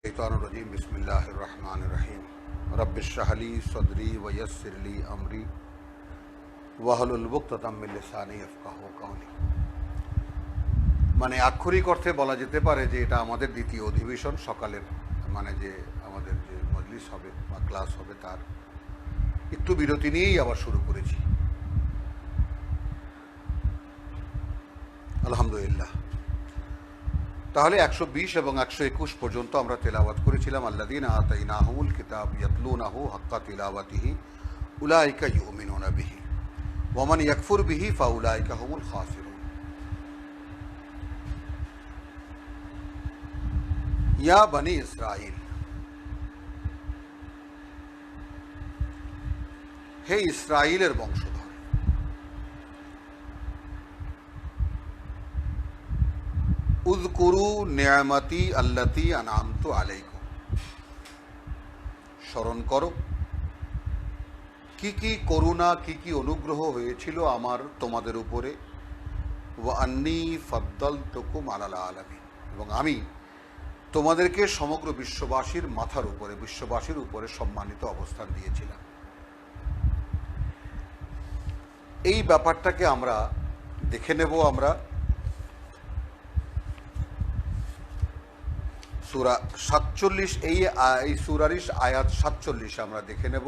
शैतानुर्रजीम बिस्मिल्लाहिर्रहमानिर्रहीम रब्बिश्रह ली सदरी वयस्सिर ली अमरी वाहलुल उक़दतम मिन लिसानी यफ़क़हू कौली। মানে আক্ষরিক অর্থে বলা যেতে পারে যে এটা আমাদের দ্বিতীয় অধিবেশন সকালের, মানে যে আমাদের যে মজলিস হবে বা ক্লাস হবে তার একটু বিরতি নিয়েই আবার শুরু করেছি। আলহামদুলিল্লাহ। তাহলে 120 এবং 121 পর্যন্ত আমরা তেলাওয়াত করেছিলাম। আল্লাযীনা আতাইনাহুমুল কিতাব ইয়াতলুনাহু হাক্কা তিলাওয়াতিহি উলাইকা ইউমিনুনা বিহি ওয়া মান ইয়াকফুর বিহি ফাউলাইকা হুমুল খাসিরুন। ইয়া বনি ইসরাইল, হে ইসরাইলের বংশধর, উযকুরু নিয়ামতি আল্লাতী আনআমতু আলাইকুম, স্মরণ করো কি কি করুণা, কি কি অনুগ্রহ হয়েছিল আমার তোমাদের উপরে। ওয়া আন্নী ফাদ্দালতুকুম আলাল আলামিন, এবং আমি তোমাদেরকে সমগ্র বিশ্ববাসীর মাথার উপরে, বিশ্ববাসীর উপরে সম্মানিত অবস্থান দিয়েছিলাম। এই ব্যাপারটাকে আমরা দেখে নেব। আমরা সূরা 47, এই সূরারই আয়াত 47 আমরা দেখে নেব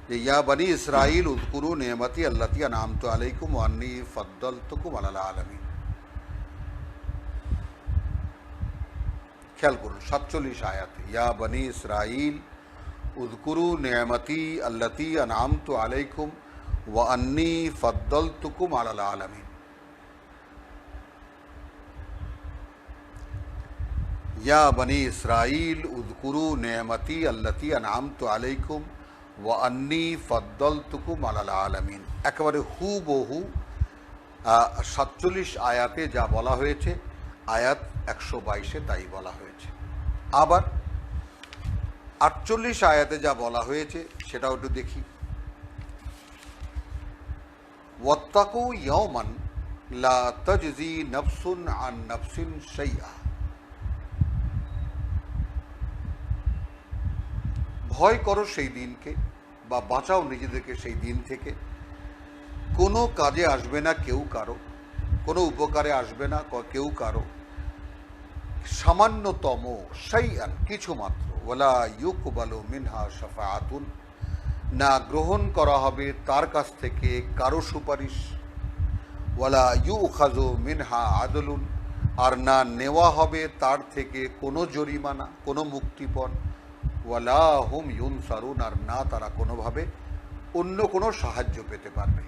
যে ইয়া বনি ইসরাইল উযকুরু নিয়ামতি আল্লাতী আনআমতু আলাইকুম ওয়া আন্নী ফাদ্দালতুকুম আলাল আলামিন। খেয়াল করুন 47 আয়াতে ইয়া বনি ইসরাইল উযকুরু নিয়ামতি আল্লাতী আনআমতু আলাইকুম ওয়া আন্নী ফাদ্দালতুকুম আলাল আলামিন। ইয়া বনি ইসরাইল উযকুরু নিয়ামতি আল্লাতী আনআমতু আলাইকুম ওয়া আন্নী ফাদ্দালতুকুম আলাল আলামিন। একেবারে হুবহু 47 আয়াতে যা বলা হয়েছে আয়াত 122-এ তাই বলা হয়েছে। আবার 48 আয়াতে যা বলা হয়েছে সেটাও একটু দেখি। ওয়াত্তাকু ইয়াওমান লা তাজজি নাফসুন আন নাফসিন শাইআ, ভয় করো সেই দিনকে বা বাঁচাও নিজেদেরকে সেই দিন থেকে, কোনো কাজে আসবে না কেউ কারো, কোনো উপকারে আসবে না কেউ কারো, সামান্যতম শাইআন কিছু মাত্র, ওয়ালা ইউকবালু মিনহা শাফাআতুন, না গ্রহণ করা হবে তার কাছ থেকে কারো সুপারিশ, ওয়ালা ইউখাযু মিনহা আদলুন, আর না নেওয়া হবে তার থেকে কোনো জরিমানা, কোনো মুক্তিপণ, ওয়ালা হুম ইউনসারুন, আর না তারা কোনোভাবে অন্য কোনো সাহায্য পেতে পারবে।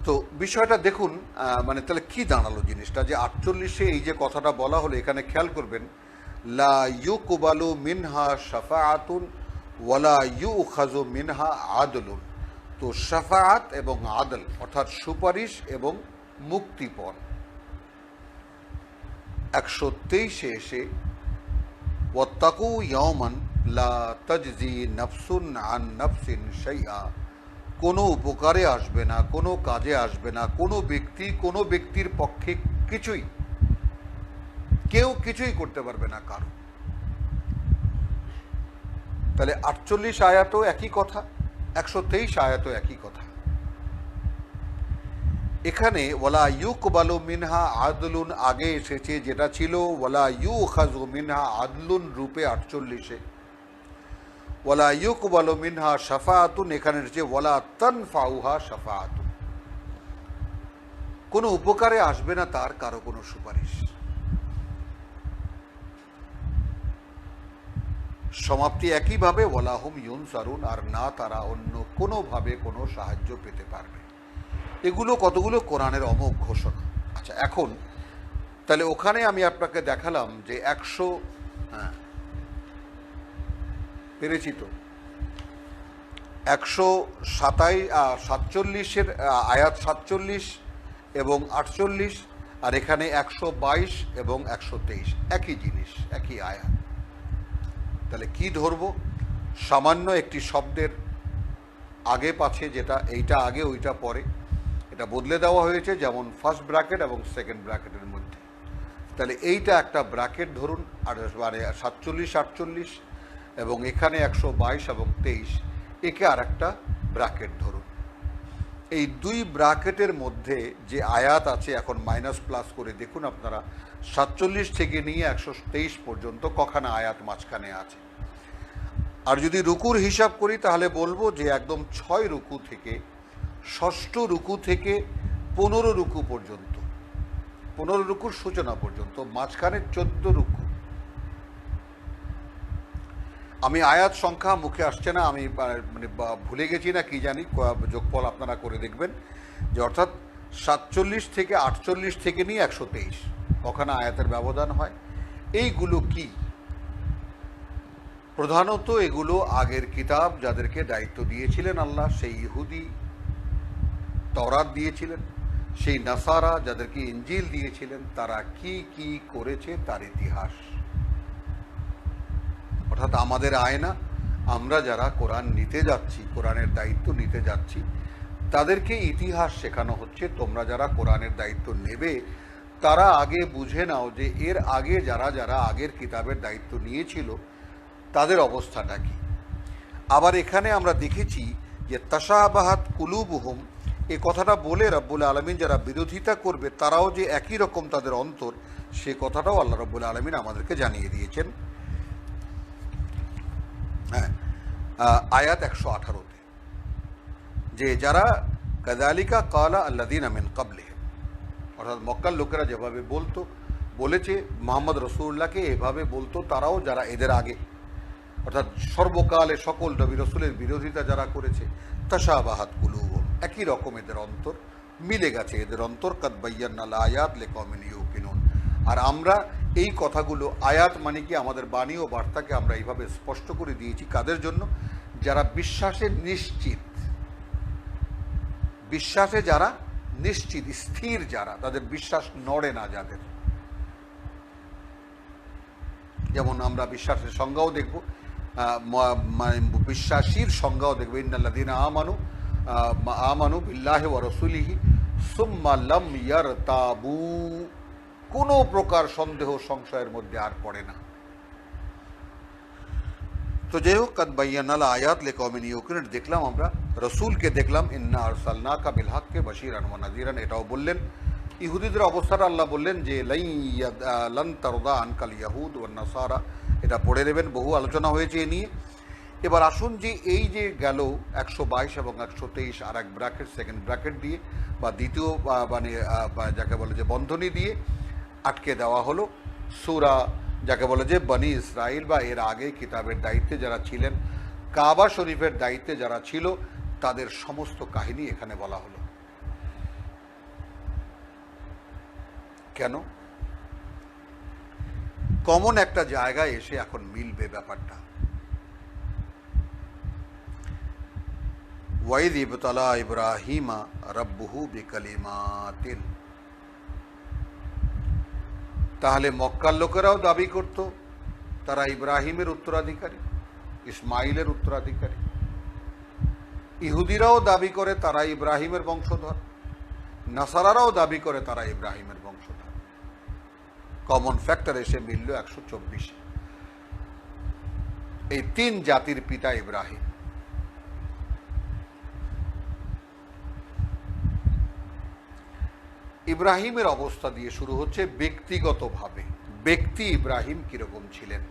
তো বিষয়টা দেখুন, মানে তাহলে কি দাঁড়ালো জিনিসটা, যে 48-এ এই যে কথাটা বলা হলো এখানে খেয়াল করবেন, লা ইউকবালু মিনহা শাফাআতুন ওয়ালা ইউখাযু মিনহা আদলুন। তো শাফাআত এবং আদল অর্থাৎ সুপারিশ এবং মুক্তিপণ। 123-এ এসে ওয়াত্তাকু ইয়াওমান লা তাজজি নাফসুন আন নাফসিন শাইআ, কোনো উপকারে আসবে না, কোনো কাজে আসবে না, কোনো ব্যক্তি কোনো ব্যক্তির পক্ষে কিছুই, কেউ কিছুই করতে পারবে না কারো। তাহলে 48 আয়াতও একই কথা, 123 আয়াতও একই কথা। এখানে ওয়ালা ইউকবালু মিনহা আদলুন আগে এসেছে, যেটা ছিল ওয়ালা ইউখাযু মিনহা আদলুন রূপে 48-এ। ওয়ালা ইউকবালু মিনহা শাফাআতুন এখানে এসেছে ওয়ালা তানফাউহা শাফাআতুন, কোনো উপকারে আসবে না তার কারো কোনো সুপারিশ। সমাপ্তি একইভাবে ওয়ালা হুম ইউনসারুন, আর না তারা অন্য কোনোভাবে কোনো সাহায্য পেতে পারবে। এগুলো কতগুলো কোরআনের অমোঘ ঘোষণা। আচ্ছা, এখন তাহলে ওখানে আমি আপনাকে দেখালাম যে 147 তো 147-এর আয়াত 47 এবং 48, আর এখানে 122 এবং 123 একই জিনিস, একই আয়াত। তাহলে কি ধরবো? সামান্য একটি শব্দের আগে পাছে, যেটা এইটা আগে ওইটা পরে, এটা বদলে দেওয়া হয়েছে, যেমন ফার্স্ট ব্র্যাকেট এবং সেকেন্ড ব্র্যাকেটের মধ্যে। তাহলে এইটা একটা ব্র্যাকেট ধরুন, আর মানে 47, 48, এবং এখানে 122 এবং 23, একে আর একটা ব্র্যাকেট ধরুন। এই দুই ব্র্যাকেটের মধ্যে যে আয়াত আছে, এখন মাইনাস প্লাস করে দেখুন আপনারা, 47 থেকে নিয়ে 123 পর্যন্ত কখানা আয়াত মাঝখানে আছে। আর যদি রুকুর হিসাব করি তাহলে বলবো যে একদম 6 রুকু থেকে, ষষ্ঠ রুকু থেকে 15 রুকু পর্যন্ত, 15 রুকুর সূচনা পর্যন্ত, মাঝখানে 14 রুকু। আমি আয়াত সংখ্যা মুখে আসছে না, আমি মানে ভুলে গেছি না কি জানি, যোগফল আপনারা করে দেখবেন, যে অর্থাৎ 47 থেকে 48 থেকে নিয়ে 123 ওখানে আয়াতের ব্যবধান হয়। এইগুলো কি? প্রধানত এগুলো আগের কিতাব যাদেরকে দায়িত্ব দিয়েছিলেন আল্লাহ, সেই ইহুদি তওরাত দিয়েছিলেন, সেই নাসারা যাদেরকে ইঞ্জিল দিয়েছিলেন, তারা কি কি করেছে তার ইতিহাস। অর্থাৎ আমাদের আয়না, আমরা যারা কোরআন নিতে যাচ্ছি, কোরআনের দায়িত্ব নিতে যাচ্ছি, তাদেরকে ইতিহাস শেখানো হচ্ছে। তোমরা যারা কোরআনের দায়িত্ব নেবে তারা আগে বুঝে নাও যে এর আগে যারা যারা আগের কিতাবের দায়িত্ব নিয়েছিল তাদের অবস্থাটা কি। আবার এখানে আমরা দেখেছি যে তাশাবাহাত কুলুবুহুম, এই কথাটা বলে রব্বুল আলামিন যারা বিরোধিতা করবে তারাও যে একই রকম তাদের অন্তর, সে কথাটাও আল্লাহ রব্বুল আলামিন আমাদেরকে জানিয়ে দিয়েছেন। হ্যাঁ, আয়াত 118-তে, যে যারা কাযালিকা ক্বালা আল্লাযীনা মিন ক্বাবলিহিম, অর্থাৎ মক্কার লোকেরা যেভাবে বলেছে মুহাম্মদ রাসূলুল্লাহকে এভাবে বলতো তারাও, যারা এদের আগে, অর্থাৎ সর্বকালে সকল নবী রাসূলের বিরোধিতা যারা করেছে। তাশাবাহাত কুলুবুহুম, একই রকম এদের অন্তর, মিলে গেছে এদের অন্তর। কাদ বায়্যানাল আয়াত লিকওমিন ইউকিনুন, আর আমরা এই কথাগুলো, আয়াত মানে কি আমাদের বাণী ও বার্তাকে আমরা এইভাবে স্পষ্ট করে দিয়েছি কাদের জন্য? যারা বিশ্বাসে নিশ্চিত, বিশ্বাসে যারা নিশ্চিত, স্থির যারা, তাদের বিশ্বাস নড়ে না যাদের। যেমন আমরা বিশ্বাসের সংজ্ঞাও দেখব, বিশ্বাসীর সংজ্ঞাও দেখব, ইন্নাল্লাযীনা আমানু বিল্লাহি ওয়া রাসূলিহি সুম্মা লাম ইয়ারতাবু, কোনো প্রকার সন্দেহ সংশয়ের মধ্যে আর পড়ে না। তো যাই হোক, কাদ বায়্যানাল আয়াত লিকওমিন ইউকিনুন, দেখলাম আমরা রসুলকে, দেখলাম ইন্না আরসালনাকা বিল হাক্কি বাশীরান ওয়া নাযীরান, এটাও বললেন। ইহুদিদের অবস্থাটা আল্লাহ বললেন যে লান তারদা আনকাল ইয়াহুদ ওয়ান নাসারা, এটা পড়ে নেবেন, বহু আলোচনা হয়েছে এ নিয়ে। এবার আসুন যে এই যে গেল 122 এবং 123 আর এক ব্র্যাকেট, সেকেন্ড ব্র্যাকেট দিয়ে বা দ্বিতীয় মানে যাকে বলে যে বন্ধনী দিয়ে আটকে দেওয়া হলো সূরা, যাকে বলে যে বনি ইসরাইল, বা এর আগে কিতাবের দায়িত্বে যারা ছিলেন, কাবা শরীফের দায়িত্বে যারা ছিল, তাদের সমস্ত কাহিনী এখানে বলা হলো। কেন? কমন একটা জায়গায় এসে এখন মিলবে ব্যাপারটা। ওয়াইদ ইবতালা ইব্রাহিমা রাব্বুহু বিকালিমাতিন, তাহলে মক্কার লোকেরাও দাবি করত তারা ইব্রাহিমের উত্তরাধিকারী, ইসমাইলের উত্তরাধিকারী। ইহুদিরাও দাবি করে তারা ইব্রাহিমের বংশধর, নাসারারাও দাবি করে তারা ইব্রাহিমের বংশধর। কমন ফ্যাক্টর এসে মিলল 124। এই 3 জাতির পিতা ইব্রাহিম। ইব্রাহিমের অবস্থা দিয়ে শুরু হচ্ছে ব্যক্তিগতভাবে। ব্যক্তি ইব্রাহিম কিরকম ছিলেন?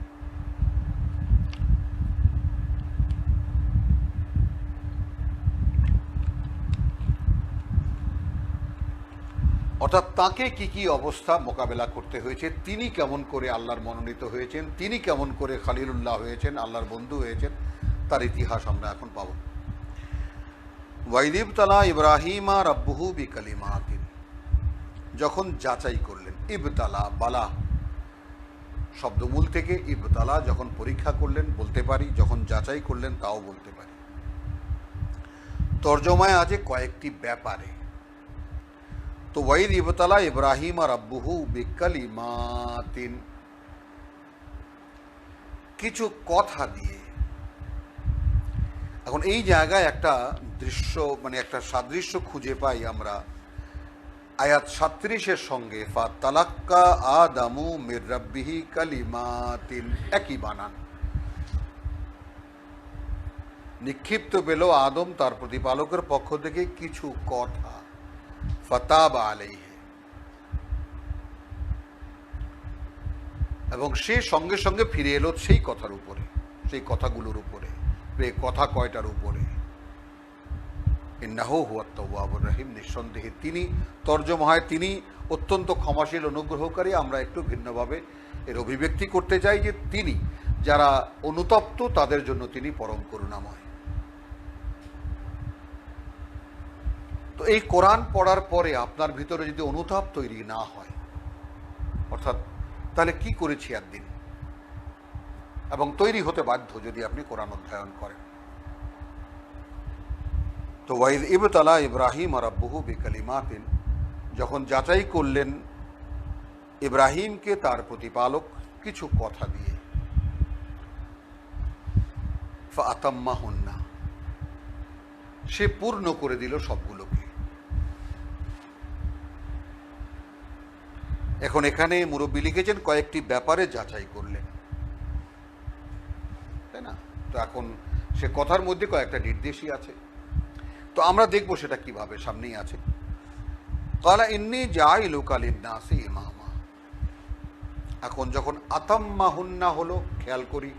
অর্থাৎ তাকে কি কি অবস্থা মোকাবেলা করতে হয়েছে, তিনি কেমন করে আল্লাহর মনোনীত হয়েছেন, তিনি কেমন করে খলিলুল্লাহ হয়েছেন, আল্লাহর বন্ধু হয়েছেন, তার ইতিহাস আমরা এখন পাব। ওয়াইদ ইবতালা ইব্রাহিমা রাব্বুহু বিকালিমাতিন, যখন যাচাই করলেন। ইবতালা, বালা শব্দমূল থেকে, ইবতালা যখন পরীক্ষা করলেন বলতে পারি, যখন যাচাই করলেন তাও বলতে পারি। তর্জমায় আছে কয়েকটি ব্যাপারে। তো ওয়াইদ ইবতালা ইব্রাহিম আর রাব্বুহু বিকালিমাতিন, কিছু কথা দিয়ে। এখন এই জায়গায় একটা দৃশ্য, মানে একটা সাদৃশ্য খুঁজে পাই আমরা আয়াত 37-এর সঙ্গে ফাতালাক্কা আদামু মির রাব্বিহি কালিমাতিন, একই বানান। নিক্ষিপ্ত পেল আদম তার প্রতিপালকের পক্ষ থেকে কিছু কথা, ফাতাবা আলাইহি, এবং সে সঙ্গে সঙ্গে ফিরে এলো সেই কথার উপরে, সেই কথাগুলোর উপরে। কথা কয়টার উপরে? ইন্নাহু হুয়াত তাওয়াবুর রহিম, নিঃসন্দেহে তিনি, তর্জমা হয় তিনি অত্যন্ত ক্ষমাশীল অনুগ্রহকারী। আমরা একটু ভিন্নভাবে এর অভিব্যক্তি করতে চাই যে তিনি যারা অনুতপ্ত তাদের জন্য তিনি পরম করুণাময়। তো এই কোরআন পড়ার পরে আপনার ভিতরে যদি অনুতাপ তৈরি না হয়, অর্থাৎ তাহলে কি করেছি একদিন, এবং তৈরি হতে বাধ্য যদি আপনি কোরআন অধ্যয়ন করেন। তো ওয়াইদ ইবতালা ইব্রাহিম রাব্বুহু বিকালিমাতিন, যখন যাচাই করলেন ইব্রাহিমকে তার প্রতিপালক কিছু কথা দিয়ে, ফাতাম্মাহুন্না, সে পূর্ণ করে দিল সবগুলোকে। এখন এখানে মুরব্বী লিখেছেন কয়েকটি ব্যাপারে যাচাই করলেন, তাই না? তো এখন সে কথার মধ্যে কয়েকটা নির্দেশই আছে, তো আমরা দেখব সেটা কিভাবে, সামনেই আছে। ক্বালা ইন্নী জাইলুকা লিন-নাসি ইমামা। এখন যখন আতাম্মাহুন্না হলো, খেয়াল করি,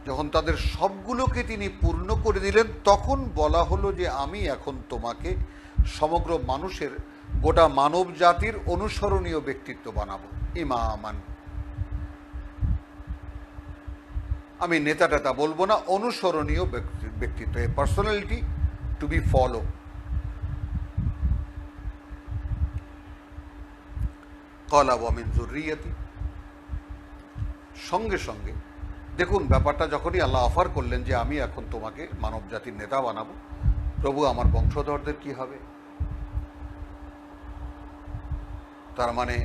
যখন তাদের সবগুলোকে তিনি পূর্ণ করে দিলেন, তখন বলা হলো যে আমি এখন তোমাকে সমগ্র মানুষের, গোটা মানব জাতির অনুসরণীয় ব্যক্তিত্ব বানাবো। ইমামান, আমি নেতা টেতা বলবো না, অনুসরণীয় ব্যক্তিত্ব, a personality to be follow. ক্বালা ওয়া মিন যুররিয়াতি, সঙ্গে সঙ্গে দেখুন ব্যাপারটা যখনই আল্লাহ অফার করলেন যে আমি এখন তোমাকে মানব জাতির নেতা বানাবো, প্রভু আমার বংশধরদের কি হবে? তার মানে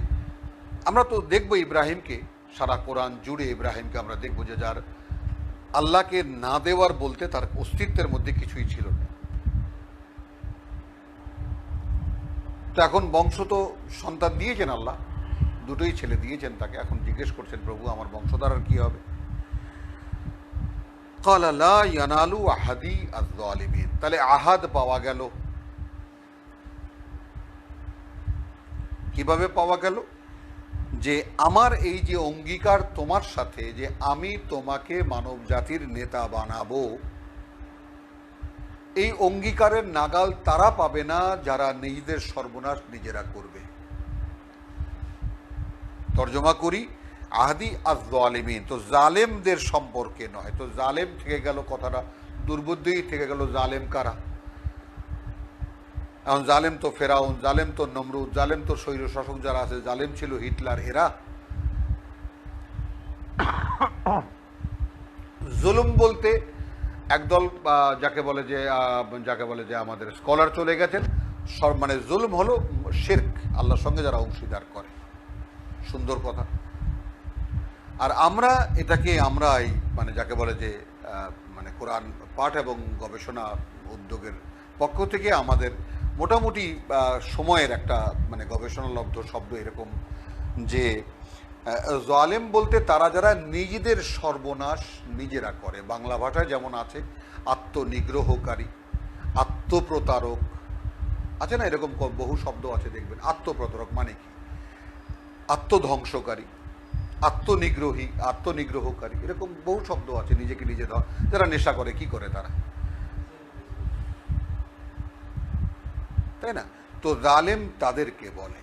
আমরা তো দেখব ইব্রাহিমকে, সারা কোরআন জুড়ে ইব্রাহিমকে আমরা দেখব যে যার আল্লাহকে না দেওয়ার বলতে তার অস্তিত্বের মধ্যে কিছুই ছিল না। তো এখন বংশ তো সন্তান দিয়েছেন আল্লাহ, দুটোই ছেলে দিয়েছেন তাকে। এখন জিজ্ঞেস করছেন প্রভু আমার বংশধর আর কি হবে? ক্বালা লা ইয়ানালু আহাদি আয-যালিমিন, তাহলে আহাদ পাওয়া গেল কিভাবে? পাওয়া গেল যে আমার এই যে অঙ্গীকার তোমার সাথে, যে আমি তোমাকে মানব জাতির নেতা বানাবো, এই অঙ্গীকারের নাগাল তারা পাবে না যারা নিজেদের সর্বনাশ নিজেরা করবে। তর্জমা করি, আহাদি আয-যালিমিন, তো জালেমদের সম্পর্কে নয়। তো জালেম থেকে গেল কথাটা, দুর্বুদ্ধই থেকে গেল। জালেম কারা? এখন জালেম তো ফেরাউন, জালেম তো নমরুদ, জালেম তো স্বৈর শাসক যারা আছে, জালেম ছিল হিটলার, এরা। জুলুম বলতে একদল যাকে বলে যে আমাদের স্কলার চলে গেছেন, মানে জুলুম হলো শিরক, আল্লাহর সঙ্গে যারা অংশীদার করে। সুন্দর কথা। আর আমরা এটাকে মানে যাকে বলে যে মানে কোরআন পাঠ এবং গবেষণা উদ্যোগের পক্ষ থেকে আমাদের মোটামুটি সময়ের একটা মানে গবেষণালব্ধ শব্দ এরকম যে জালেম বলতে তারা যারা নিজেদের সর্বনাশ নিজেরা করে। বাংলা ভাষায় যেমন আছে আত্মনিগ্রহকারী, আত্মপ্রতারক, আছে না, এরকম বহু শব্দ আছে দেখবেন। আত্মপ্রতারক মানে কি? আত্মধ্বংসকারী, আত্মনিগ্রহকারী, এরকম বহু শব্দ আছে। নিজেকে নিজে যারা নেশা করে, কি করে তারা, তাই না? তো জালেম তাদেরকে বলে,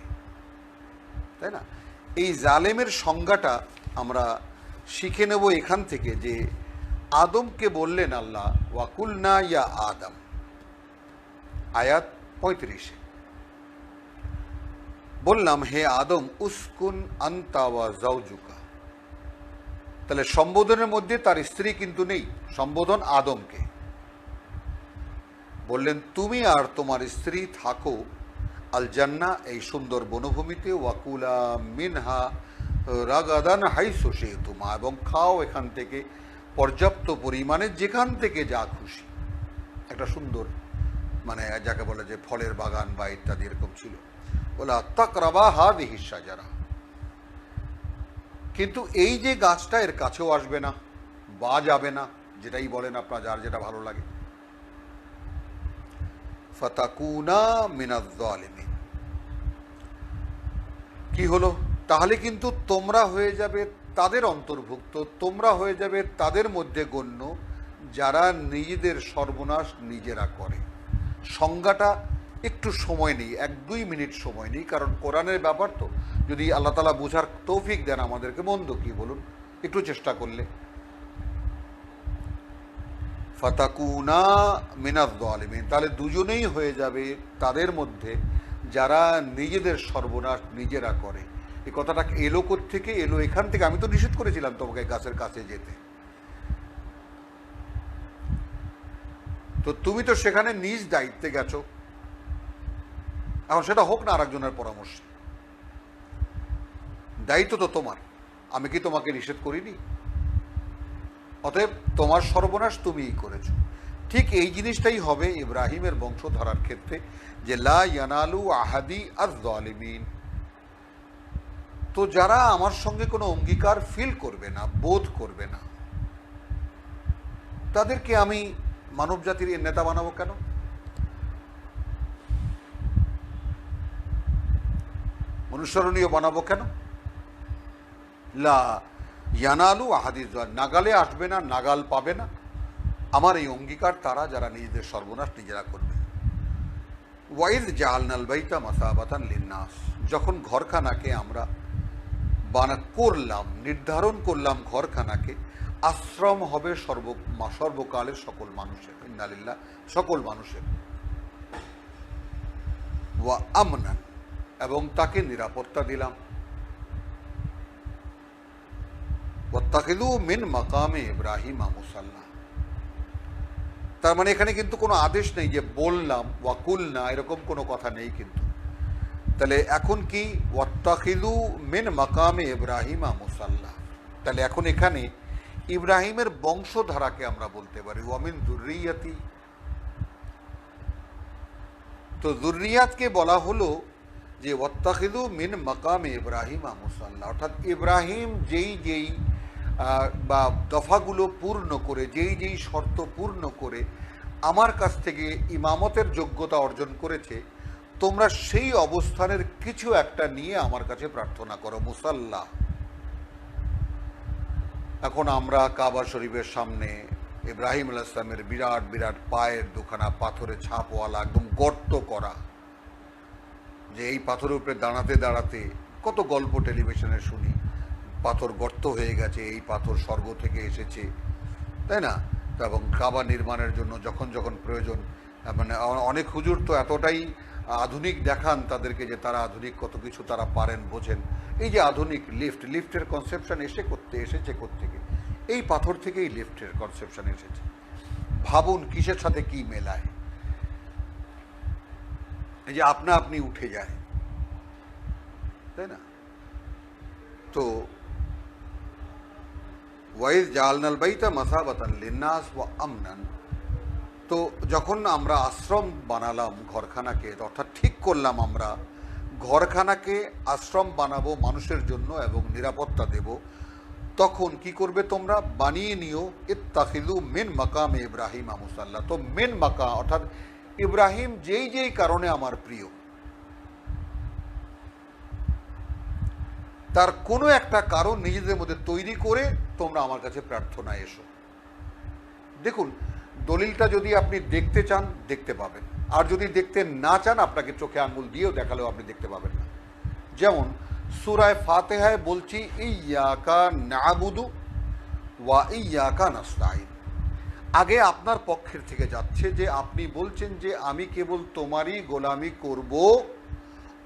তাই না? এই জালেমের সংজ্ঞাটা আমরা শিখে নেব এখান থেকে, যে আদমকে বললেন আল্লাহ ওয়াকুলনা ইয়া আদম, আয়াত 35-এ বললাম হে আদম উসকুন আনতা ওয়া যাওজুকা। তাহলে সম্বোধনের মধ্যে তার স্ত্রী কিন্তু নেই, সম্বোধন আদমকে। বললেন তুমি আর তোমার স্ত্রী থাকো আল জান্নাহ, এই সুন্দর বনভূমিতে, ওয়াকুলা মিনহা রাগাদান হাইসু শি'তুমা, এবং খাও এখান থেকে পর্যাপ্ত পরিমাণে যেখান থেকে যা খুশি। একটা সুন্দর মানে যাকে বলে যে ফলের বাগান বা ইত্যাদি এরকম ছিল। বলা তাকরাবা হাদিহি শাজারা, কিন্তু এই যে গাছটা এর কাছেও আসবে না বা যাবে না, যেটাই বলেন আপনার যার যেটা ভালো লাগে। ফাতাকুনা মিনাজ জালিমিন, কি হলো? তাহলে কিন্তু তোমরা হয়ে যাবে তাদের অন্তর্ভুক্ত, তোমরা হয়ে যাবে তাদের মধ্যে গণ্য যারা নিজেদের সর্বনাশ নিজেরা করে। সংজ্ঞাটা একটু সময় নেই, 1-2 মিনিট সময় নেই, কারণ কোরআনের ব্যাপার তো, যদি আল্লাহ তাআলা বোঝার তৌফিক দেন আমাদেরকে, মন্দ কি বলুন একটু চেষ্টা করলে। ফাতাকুনা মিনাজ জালিমিন, তাহলে দুজনেই হয়ে যাবে তাদের মধ্যে যারা নিজেদের সর্বনাশ নিজেরা করে। এই কথাটা এলো থেকে এলো? এখান থেকে। আমি তো নিষেধ করেছিলাম তোমাকে গাছের কাছে যেতে, তো তুমি তো সেখানে নিজ দায়িত্বে গেছো, এখন সেটা হোক না আরেকজনের পরামর্শ। দায়িত্ব তো তোমার, আমি কি তোমাকে নিষেধ করিনি? অতএব তোমার সর্বনাশ তুমিই করেছো। ঠিক এই জিনিসটাই হবে ইব্রাহিমের বংশধারার ক্ষেত্রে, যে লা ইয়ানালু আহাদি আজ জালিমিন, তো যারা আমার সঙ্গে কোনো অঙ্গীকার ফিল করবে না, বোধ করবে না, তাদেরকে আমি মানব জাতির নেতা বানাবো কেন? অনুসরণীয় বানাবো কেন? লা ইয়ানালু আহাদিজ, নাগালে আসবে না, নাগাল পাবে না আমার এই অঙ্গীকার তারা যারা নিজেদের সর্বনাশ নিজেরা করবে। ওয়াইদ জাআলনাল বাইতা মাসাবাতান লিন্নাস, যখন ঘরখানাকে আমরা করলাম, নির্ধারণ করলাম ঘরখানাকে আশ্রম হবে সর্বকালের সকল মানুষের, ইন্নালিল্লাহ, সকল মানুষের। ওয়া আমনান, এবং তাকে নিরাপত্তা দিলাম। ওয়াত্তাখিযু মিন মাকামে ইব্রাহিম মুসাল্লা, তার মানে এখানে কিন্তু কোনো আদেশ নেই যে বললাম ওয়াকুলনা, এরকম কোনো কথা নেই কিন্তু। তাহলে এখন কি? ওয়াত্তাখিযু মিন মাকামে ইব্রাহিম মুসাল্লা, তাহলে এখন এখানে ইব্রাহিমের বংশধারাকে আমরা বলতে পারি ওয়া মিন যুররিয়াতি। তো যুররিয়াতকে বলা হলো যে ওয়াত্তাখিযু মিন মাকামে ইব্রাহিম মুসাল্লা, অর্থাৎ ইব্রাহিম যেই বা দফাগুলো পূর্ণ করে, যেই শর্ত পূর্ণ করে আমার কাছ থেকে ইমামতের যোগ্যতা অর্জন করেছে, তোমরা সেই অবস্থানের কিছু একটা নিয়ে আমার কাছে প্রার্থনা করো, মুসাল্লা। এখন আমরা কাবা শরীফের সামনে ইব্রাহিম আলাইহিস সালামের বিরাট বিরাট পায়ের দুখানা পাথরে ছাপওয়ালা একদম গর্ত করা, যে এই পাথরের উপরে দাঁড়াতে দাঁড়াতে কত গল্প টেলিভিশনে শুনি, পাথর গর্ত হয়ে গেছে, এই পাথর স্বর্গ থেকে এসেছে, তাই না? এবং কাবা নির্মাণের জন্য যখন যখন প্রয়োজন, মানে অনেক হুজুর তো এতটাই আধুনিক দেখান তাদেরকে যে তারা আধুনিক কত কিছু তারা পারেন, বোঝেন। এই যে আধুনিক লিফটের কনসেপশন এসেছে কোত্থেকে? এই পাথর থেকেই লিফটের কনসেপশন এসেছে। ভাবুন কিসের সাথে কি মেলায়, এই যে আপনি উঠে যায়, তাই না? তো ওয়াইজ জাআলনাল বাইতা মাসাবাতান লিন্নাস ওয়া আমনান, তো যখন আমরা আশ্রম বানালাম ঘরখানাকে, অর্থাৎ ঠিক করলাম আমরা ঘরখানাকে আশ্রম বানাবো মানুষের জন্য এবং নিরাপত্তা দেব, তখন কি করবে তোমরা? বানিয়ে নিও ইত্তাখিযু মিন মাকামে ইব্রাহিম মুসাল্লা। তো মিন মাকাম অর্থাৎ ইব্রাহিম যেই কারণে আমার প্রিয়, তার কোনো একটা কারণ নিজেদের মধ্যে তৈরি করে তোমরা আমার কাছে প্রার্থনায় এসো। দেখুন, দলিলটা যদি আপনি দেখতে চান দেখতে পাবেন, আর যদি দেখতে না চান আপনাকে চোখে আঙ্গুল দিয়েও দেখালেও আপনি দেখতে পাবেন না। যেমন সূরায়ে ফাতিহায় বলছি ইয়্যাকা না'বুদু ওয়া ইয়্যাকা নাস্তাঈন, আগে আপনার পক্ষের থেকে যাচ্ছে যে আপনি বলছেন যে আমি কেবল তোমারই গোলামি করব,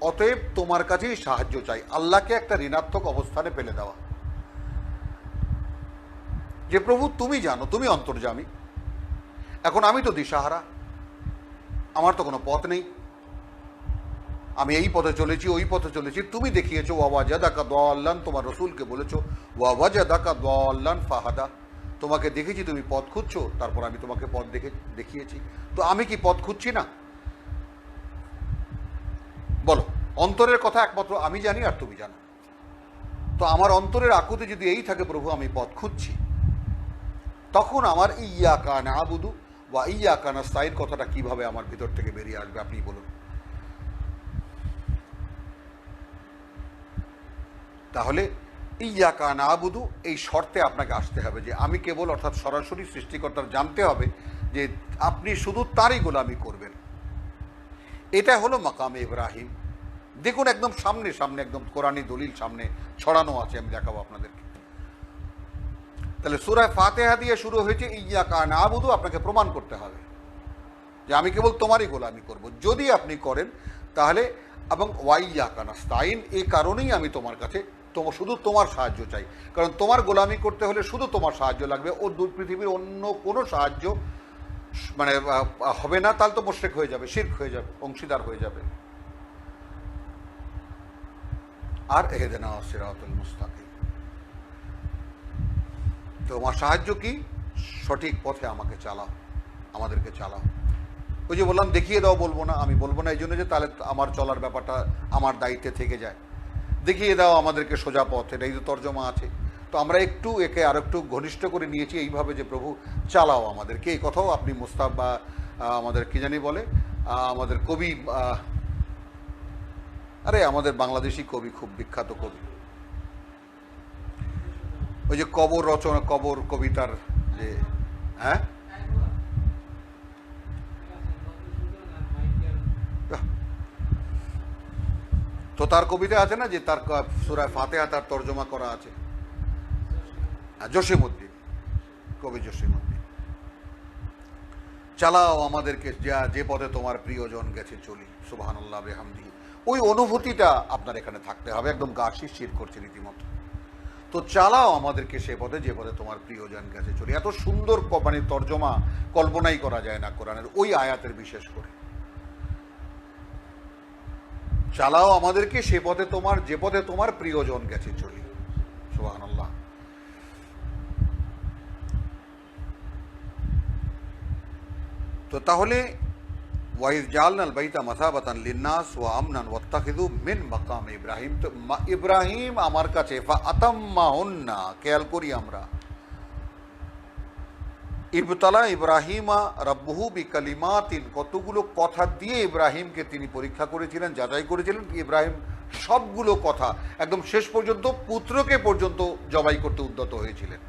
অতএব তোমার কাছেই সাহায্য চাই। আল্লাহকে একটা ঋণাত্মক অবস্থানে ফেলে দেওয়া, যে প্রভু তুমি জানো, তুমি অন্তর্যামী, এখন আমি তো দিশাহারা, আমার তো কোনো পথ নেই, আমি এই পথে চলেছি ওই পথে চলেছি, তুমি দেখিয়েছো ওয়াওয়াজাদাকা দাল্লান, তোমার রসুলকে বলেছো ওয়াওয়াজাদাকা দাল্লান ফাহাদা, তোমাকে দেখেছি তুমি পথ খুঁজছো, তারপর আমি তোমাকে পথ দেখিয়েছি, তো আমি কি পথ খুঁজছি না? অন্তরের কথা একমাত্র আমি জানি আর তুমি জানো। তো আমার অন্তরের আকুতি যদি এই থাকে, প্রভু আমি পথ খুঁজছি, তখন আমার ইয়াকা নাবুদু বা ইয়াকা নাস্তাইন কথাটা কিভাবে আমার ভিতর থেকে বেরিয়ে আসবে আপনি বলুন। তাহলে ইয়াকা নাবুদু এই শর্তে আপনাকে আসতে হবে যে আমি কেবল, অর্থাৎ সরাসরি সৃষ্টিকর্তার জানতে হবে যে আপনি শুধু তারই গোলামি করবেন। এটা হলো মাকামে ইব্রাহিম। দেখুন একদম সামনে সামনে একদম কোরআনী দলিল সামনে ছড়ানো আছে, আমি দেখাবো আপনাদেরকে। তাহলে সূরা ফাতিহা দিয়ে শুরু হয়েছে ইয়াকা নাবুদু, আপনাকে প্রমাণ করতে হবে যে আমি কেবল তোমারই গোলামি করব। যদি আপনি করেন তাহলে, এবং ওয়াইয়াকা নাস্তাইন, এই কারণেই আমি তোমার কাছে শুধু তোমার সাহায্য চাই, কারণ তোমার গোলামি করতে হলে শুধু তোমার সাহায্য লাগবে। ও পৃথিবীর অন্য কোনো সাহায্য মানে হবে না, তাহলে তো মুশরিক হয়ে যাবে, শিরক হয়ে যাবে, অংশীদার হয়ে যাবে। আর ইহদিনা সিরাতাল মুস্তাকিম, তোমার সাহায্য কি? সঠিক পথে আমাকে চালাও, আমাদেরকে চালাও। ওই যে বললাম দেখিয়ে দাও, বলবো না, আমি বলবো না এই জন্য যে তাহলে আমার চলার ব্যাপারটা আমার দায়িত্বে থেকে যায়। দেখিয়ে দাও আমাদেরকে সোজা পথ, এটাই তো তর্জমা আছে। তো আমরা একটু একে আর একটু ঘনিষ্ঠ করে নিয়েছি এইভাবে যে প্রভু চালাও আমাদেরকে। এই কথাও আপনি মুস্তাফ বা আমাদের কি জানি বলে আমাদের কবি, আরে আমাদের বাংলাদেশি কবি, খুব বিখ্যাত কবি, ওই যে কবর রচনা, কবর কবিতার যে, হ্যাঁ তো তার কবিতা আছে না যে তার সূরা ফাতিহা তার তর্জমা করা আছে, জসিমউদ্দিন, কবি জসিমউদ্দিন। চালাও আমাদেরকে যে পথে তোমার প্রিয়জন গেছে চলি, সুবহানাল্লাহ বিহামদিহি। ওই অনুভূতিটা আপনার এখানে থাকতে হবে, একদম গা শিরশির করছে রীতিমতো। তো চালাও আমাদেরকে সে পথে যে পথে তোমার প্রিয়জন গেছে চলি। এত সুন্দর মানে তর্জমা কল্পনাই করা যায় না কোরআনের ওই আয়াতের, বিশেষ করে চালাও আমাদেরকে সে পথে তোমার, যে পথে তোমার প্রিয়জন গেছে চলি, সুবহানাল্লাহ। তো তাহলে ওয়াইজ জালনাল বাইতা মাসাবাতান লিন্নাস ওয়া আমনান ওয়াত্তাখিযু মিন মাকাম ইব্রাহিম। তো ইব্রাহিম আমার কাছে ফাআতাম্মাহুন্না, খেয়াল করি আমরা, ইবতালা ইব্রাহিমা রাব্বুহু বিকালিমাতিন, কতগুলো কথা দিয়ে ইব্রাহিমকে তিনি পরীক্ষা করেছিলেন, যাচাই করেছিলেন। ইব্রাহিম সবগুলো কথা একদম শেষ পর্যন্ত পুত্রকে পর্যন্ত জবাই করতে উদ্যত হয়েছিলেন।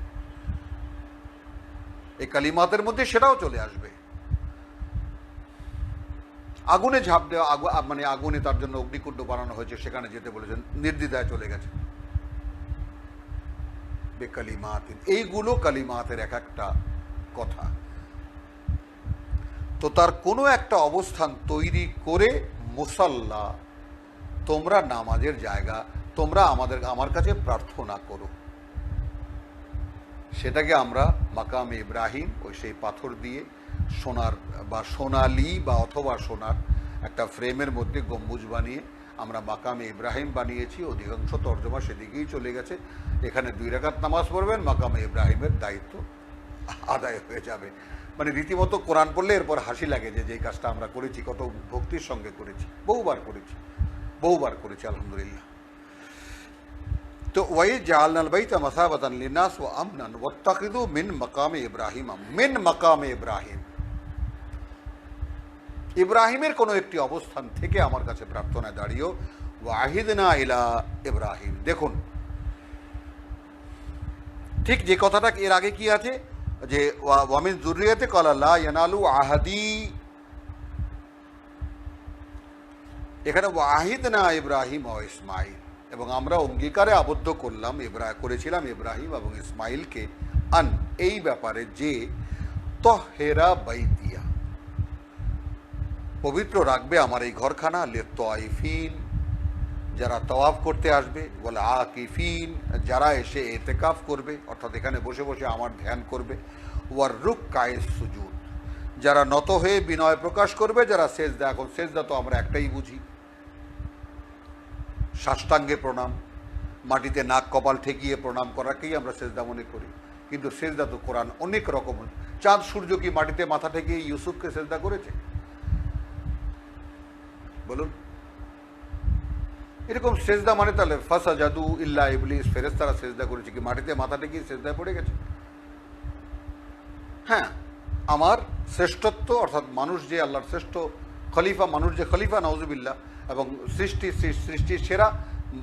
এই কালিমাতের মধ্যে সেটাও চলে আসবে। আগুনে ঝাঁপ দেওয়া, মানে আগুনে তার জন্য অগ্নিকুণ্ড বানানো হয়েছে, সেখানে যেতে বলেছেন, নির্দ্বিধায় চলে গেছে। বেকালিমাতিন, এইগুলো কালিমাতের এক একটা কথা। তো তার কোনো একটা অবস্থান তৈরি করে, মুসাল্লা, তোমরা নামাজের জায়গা, তোমরা আমার কাছে প্রার্থনা করো। সেটাকে আমরা মাকামে ইব্রাহিম, ওই সেই পাথর দিয়ে সোনার বা সোনালি বা অথবা সোনার একটা ফ্রেমের মধ্যে গম্বুজ বানিয়ে আমরা মাকামে ইব্রাহিম বানিয়েছি। অধিকাংশ তর্জমা সেদিকেই চলে গেছে। এখানে 2 রাকাত নামাজ পড়বেন, মাকামে ইব্রাহিমের দায়িত্ব আদায় হয়ে যাবে। মানে রীতিমতো কোরআন পড়লে এরপর হাসি লাগে যে যেই কাজটা আমরা করেছি, কত ভক্তির সঙ্গে করেছি, বহুবার করেছি আলহামদুলিল্লাহ। তো ওয়াইজ জাআলনাল বাইতা মাসাবাতান লিন্নাস ওয়া আমনান ওয়াত্তাখিযু মিন মাকামে ইব্রাহিম। মিন মাকামে ইব্রাহিম, ইব্রাহিমের কোনো একটি অবস্থান থেকে আমার কাছে প্রার্থনায় দাঁড়িয়েও। ওয়াহিদনা ইলা ইব্রাহিম, দেখুন ঠিক যে কথাটা এর আগে কি আছে যে ওয়ামিন যুররিয়াতি ক্বালা লা ইয়ানালু আহাদি, এখানে ওয়াহিদনা ইব্রাহিম ও ইসমাইল, এবং আমরা অঙ্গীকারে আবদ্ধ করেছিলাম ইব্রাহিম এবং ইসমাইলকে, আন, এই ব্যাপারে যে তহেরা বাইতিয়া, পবিত্র রাখবে আমার এই ঘরখানা, লিত্তাইফিন, যারা তওয়াফ করতে আসবে, ওয়াল আকিফিন, যারা এসে ইতিকাফ করবে, অর্থাৎ এখানে বসে বসে আমার ধ্যান করবে, ওয়ার রুকআয়ে সুজুদ, যারা নত হয়ে বিনয় প্রকাশ করবে, যারা সেজদা, এখন সেজদা তো আমরা একটাই বুঝি, সাষ্টাঙ্গে প্রণাম, মাটিতে নাক কপাল ঠেকিয়ে প্রণাম করাকেই আমরা সেজদা মনে করি। কিন্তু সেজদা তো কোরআন অনেক রকম। চাঁদ সূর্য কি মাটিতে মাথা ঠেকিয়ে ইউসুফকে সেজদা করেছে? বলুন, এরকম সেজদা মানে তাহলে ফাসাজাদু ইল্লা ইবলিস, ফেরেশতারা সেজদা করেছে কি মাটিতে মাথা টেকিয়ে সেজদায় পড়ে গেছে? হ্যাঁ, আমার শ্রেষ্ঠত্ব অর্থাৎ মানুষ যে আল্লাহর শ্রেষ্ঠ খলিফা, মানুষ যে খলিফা নাউজুবিল্লাহ, এবং সৃষ্টির সেরা,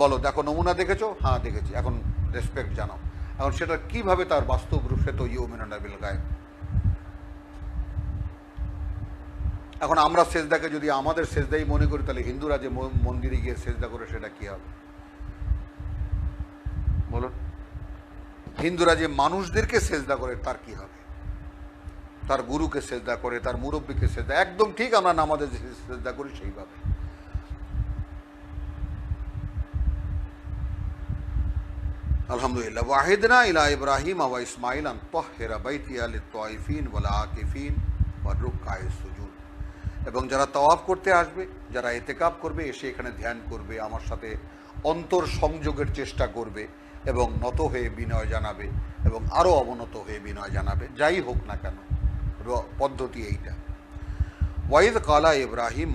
বলো দেখো নমুনা দেখেছো? হ্যাঁ দেখেছি, এখন রেসপেক্ট জানাও। এখন সেটা কিভাবে তার বাস্তব রূপ, সে তো ইউমিনুনা বিল গায়ব। এখন আমরা সেজদাকে যদি আমাদের সেজদাই মনে করি, তাহলে হিন্দুরা যে মন্দিরে গিয়ে সেজদা করে সেটা কি হবে বলুন? হিন্দুরা যে মানুষদেরকে সেজদা করে তার কি হবে? তার গুরুকে সেজদা করে, তার মুরব্বীকে সেজদা, একদম ঠিক আমরা নামাজে সেজদা করি সেইভাবে। আলহামদুলিল্লাহ। ওয়াহিদনা ইলা ইব্রাহিম ওয়া ইসমাঈল আন তাহহিরা বাইতিয়া লিত-তায়িফিন ওয়াল আকিফিন ওয়া রুকআইস সুজুদ। এবং যারা তাওয়াফ করতে আসবে, যারা ইতিকাফ করবে, এসে এখানে ধ্যান করবে, আমার সাথে অন্তর সংযোগের চেষ্টা করবে এবং নত হয়ে বিনয় জানাবে এবং আরও অবনত হয়ে বিনয় জানাবে, যাই হোক না কেন, পদ্ধতি এইটা। ওয়াইদ কালা ইব্রাহিম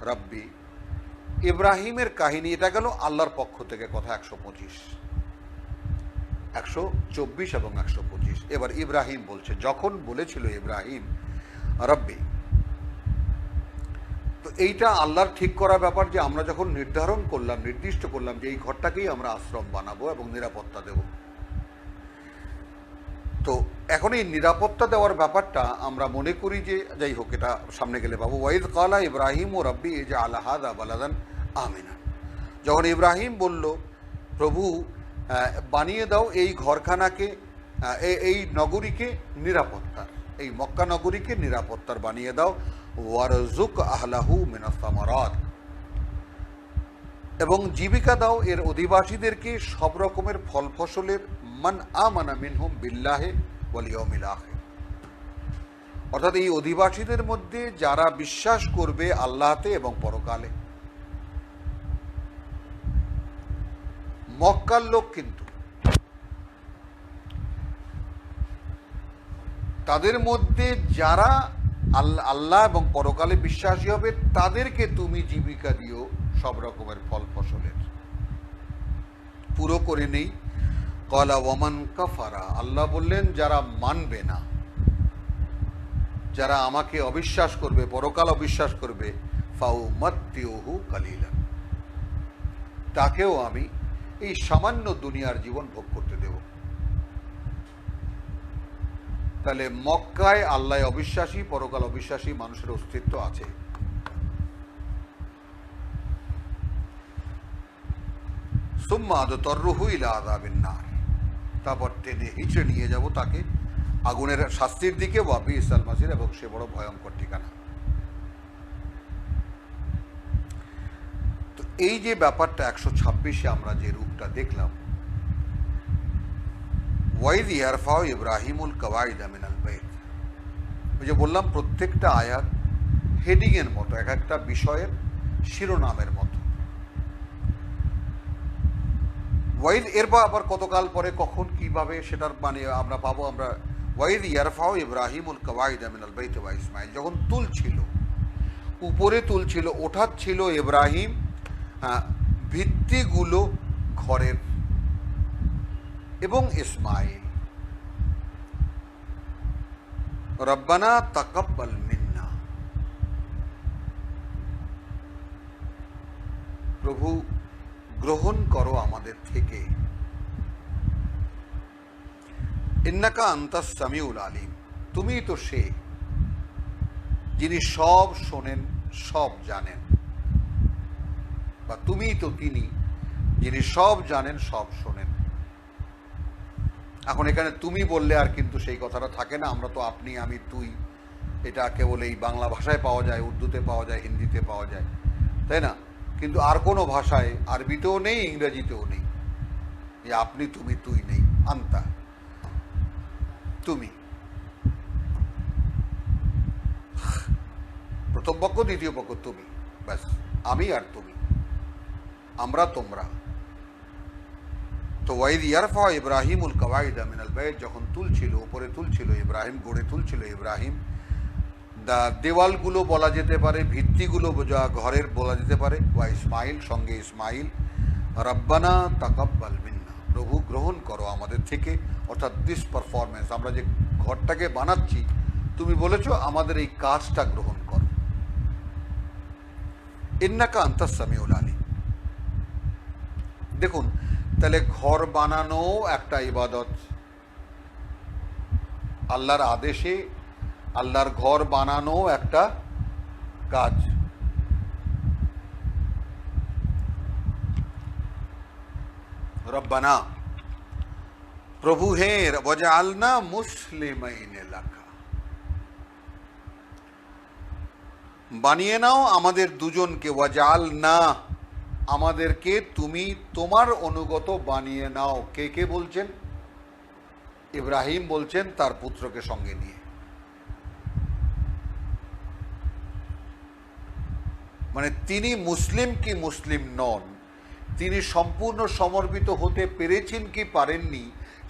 রব্বি, ইব্রাহিমের কাহিনী, এটা গেল আল্লাহর পক্ষ থেকে কথা 125, 124 এবং 125। এবার ইব্রাহিম বলছে, যখন বলেছিল ইব্রাহিম রব্বি, তো এইটা আল্লাহর ঠিক করা ব্যাপার যে আমরা যখন নির্ধারণ করলাম, নির্দিষ্ট করলাম যে এই ঘরটাকেই আমরা আশ্রম বানাবো এবং নিরাপত্তা দেব, তো এখন এই নিরাপত্তা দেওয়ার ব্যাপারটা আমরা মনে করি যে, যাই হোক এটা সামনে গেলে পাবো। ওয়াইদ কালা ইব্রাহিম ও রব্বি যে আলাহাদা বালাদান আমিনা, যখন ইব্রাহিম বলল প্রভু বানিয়ে দাও এই ঘরখানাকে, এই নগরীকে নিরাপত্তার, এই মক্কা নগরীকে নিরাপত্তার বানিয়ে দাও। ওয়ারজুক আহলাহু মিনাস সামারাত, এবং জীবিকা দাও এর অধিবাসীদেরকে সব রকমের ফল ফসলের। মান আমানা মিনহুম বিল্লাহি ওয়াল ইয়াউমিল আখির, অর্থাৎ এই অধিবাসীদের মধ্যে যারা বিশ্বাস করবে আল্লাহতে এবং পরকালে। মক্কার লোক কিন্তু, তাদের মধ্যে যারা আল্লাহ এবং পরকালে বিশ্বাসী হবে তাদেরকে তুমি জীবিকা দিও সব রকমের ফল ফসলের। পুরো করে নেই, কলা ওয়ামান কাফারা, আল্লাহ বললেন যারা মানবে না, যারা আমাকে অবিশ্বাস করবে, পরকাল অবিশ্বাস করবে, ফাউমাত্তিউহু কালিলান, তাকেও আমি এই সামান্য দুনিয়ার জীবন ভোগ করতে দেব। তাহলে মক্কায় আল্লাহ অবিশ্বাসী, পরকাল অবিশ্বাসী মানুষের অস্তিত্ব আছে। সুম্মা আদতাররুহু ইলা আযাবিন নার, তারপর টেনে হিঁচড়ে নিয়ে যাব তাকে আগুনের শাস্তির দিকে, ওয়া বিসাল মাসির, এবং সে বড় ভয়ঙ্কর ঠিকানা। তো এই যে ব্যাপারটা 126-এ আমরা যে রূপটা দেখলাম, ওয়াইদ ইয়ারফাউ ইব্রাহিমুল কওয়াইদা মিনাল বাইত, ওই যে বললাম প্রত্যেকটা আয়াত হেডিং এর মতো, এক একটা বিষয়ের শিরোনামের মতো। ওয়াইদ এরপর আবার কতকাল পরে কখন কিভাবে সেটার মানে আমরা পাবো। আমরা ওয়াইদ ইয়ারফাউ ইব্রাহিমুল কওয়াইদা মিনাল বাইত ওয়া ইসমাঈল, যখন তুলছিল, উপরে তুলছিল, ওঠাচ্ছিল ইব্রাহিম ভিত্তিগুলো ঘরের, এবং ইসমাঈল। রব্বানা তাকাব্বাল মিন্না, প্রভু গ্রহণ করো আমাদের থেকে। ইন্নাকা আনতাস সামিউল আলিম, তুমি তো সে যিনি সব শোনেন, সব জানেন, বা তুমি তো তিনি যিনি সব জানেন, সব শোনেন। এখন এখানে তুমি বললে আর কিন্তু সেই কথাটা থাকে না। আমরা তো আপনি, আমি, তুই, এটা কেবল এই বাংলা ভাষায় পাওয়া যায়, উর্দুতে পাওয়া যায়, হিন্দিতে পাওয়া যায়, তাই না? কিন্তু আর কোনো ভাষায়, আরবিতেও নেই, ইংরেজিতেও নেই, যে আপনি, তুমি, তুই নেই। আন্তা, তুমি, প্রথম পক্ষ, দ্বিতীয় পক্ষ তুমি, ব্যাস, আমি আর তুমি, আমরা, তোমরা। তো ওয়াইদ ইয়ারফা ইব্রাহিমুল কওয়াইদা মিনাল বাইত, যখন তুলছিল, উপরে তুলছিল ইব্রাহিম, গড়ে তুলছিল ইব্রাহিম দেওয়ালগুলো বলা যেতে পারে, ভিত্তিগুলো ঘরের বলা যেতে পারে। ওয়া ইসমাইল, সঙ্গে ইসমাইল। রব্বানা তাকাব্বাল মিন্না, প্রভু গ্রহণ করো আমাদের থেকে, অর্থাৎ দিস পারফরমেন্স, আমরা যে ঘরটাকে বানাচ্ছি তুমি বলেছো আমাদের এই কাজটা গ্রহণ করো। ইন্নাকা আনতাস সামিউল আলিম। দেখুন, তাহলে ঘর বানানো একটা ইবাদত, আল্লাহর আদেশে আল্লাহর ঘর বানানো একটা কাজ। রব্বানা, প্রভু হে, ওয়াজআলনা মুসলিমাইন লাকা, বানিয়ে নাও আমাদের দুজনকে, ওয়াজআলনা, আমাদেরকে তুমি তোমার অনুগত বানিয়ে নাও। কে কে বলছেন? ইব্রাহিম বলছেন তার পুত্রকে সঙ্গে নিয়ে। মানে তিনি মুসলিম কি মুসলিম নন, তিনি সম্পূর্ণ সমর্পিত হতে পেরেছেন কি পারেননি,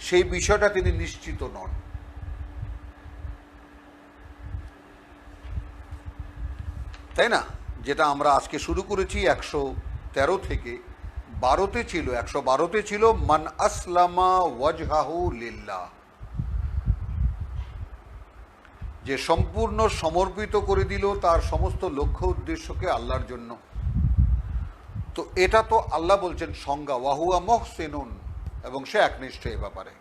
সেই বিষয়টা তিনি নিশ্চিত নন। তাই না? যেটা আমরা আজকে শুরু করেছি 113 থেকে 12তে ছিল, 112তে ছিল মান আসলামা ওয়াজহাহু লিল্লাহ, যে সম্পূর্ণ সমর্পিত করে দিল তার সমস্ত লক্ষ্য উদ্দেশ্যকে আল্লাহর জন্য। তো এটা তো আল্লাহ বলছেন সংজ্ঞা, ওয়াহুয়া মুহসিনুন, এবং সে একনিষ্ঠ এ ব্যাপারে।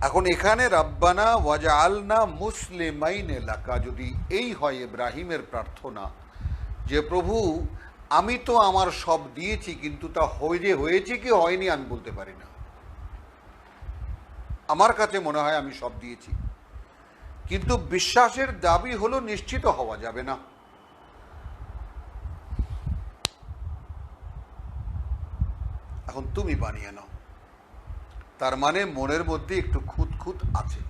এখন এখানে রাব্বানা ওয়াজআলনা মুসলিমাইন লাকা, যদি এই হয় ইব্রাহিমের প্রার্থনা যে প্রভু আমি তো আমার সব দিয়েছি, কিন্তু তা হয়েছে কি হয়নি আমি বলতে পারি না। আমার কাছে মনে হয় আমি সব দিয়েছি, কিন্তু বিশ্বাসের দাবি হলো নিশ্চিত হওয়া যাবে না। এখন তুমি বানিয়ে নাও, তার মানে মনের মধ্যে একটু খুঁত আছে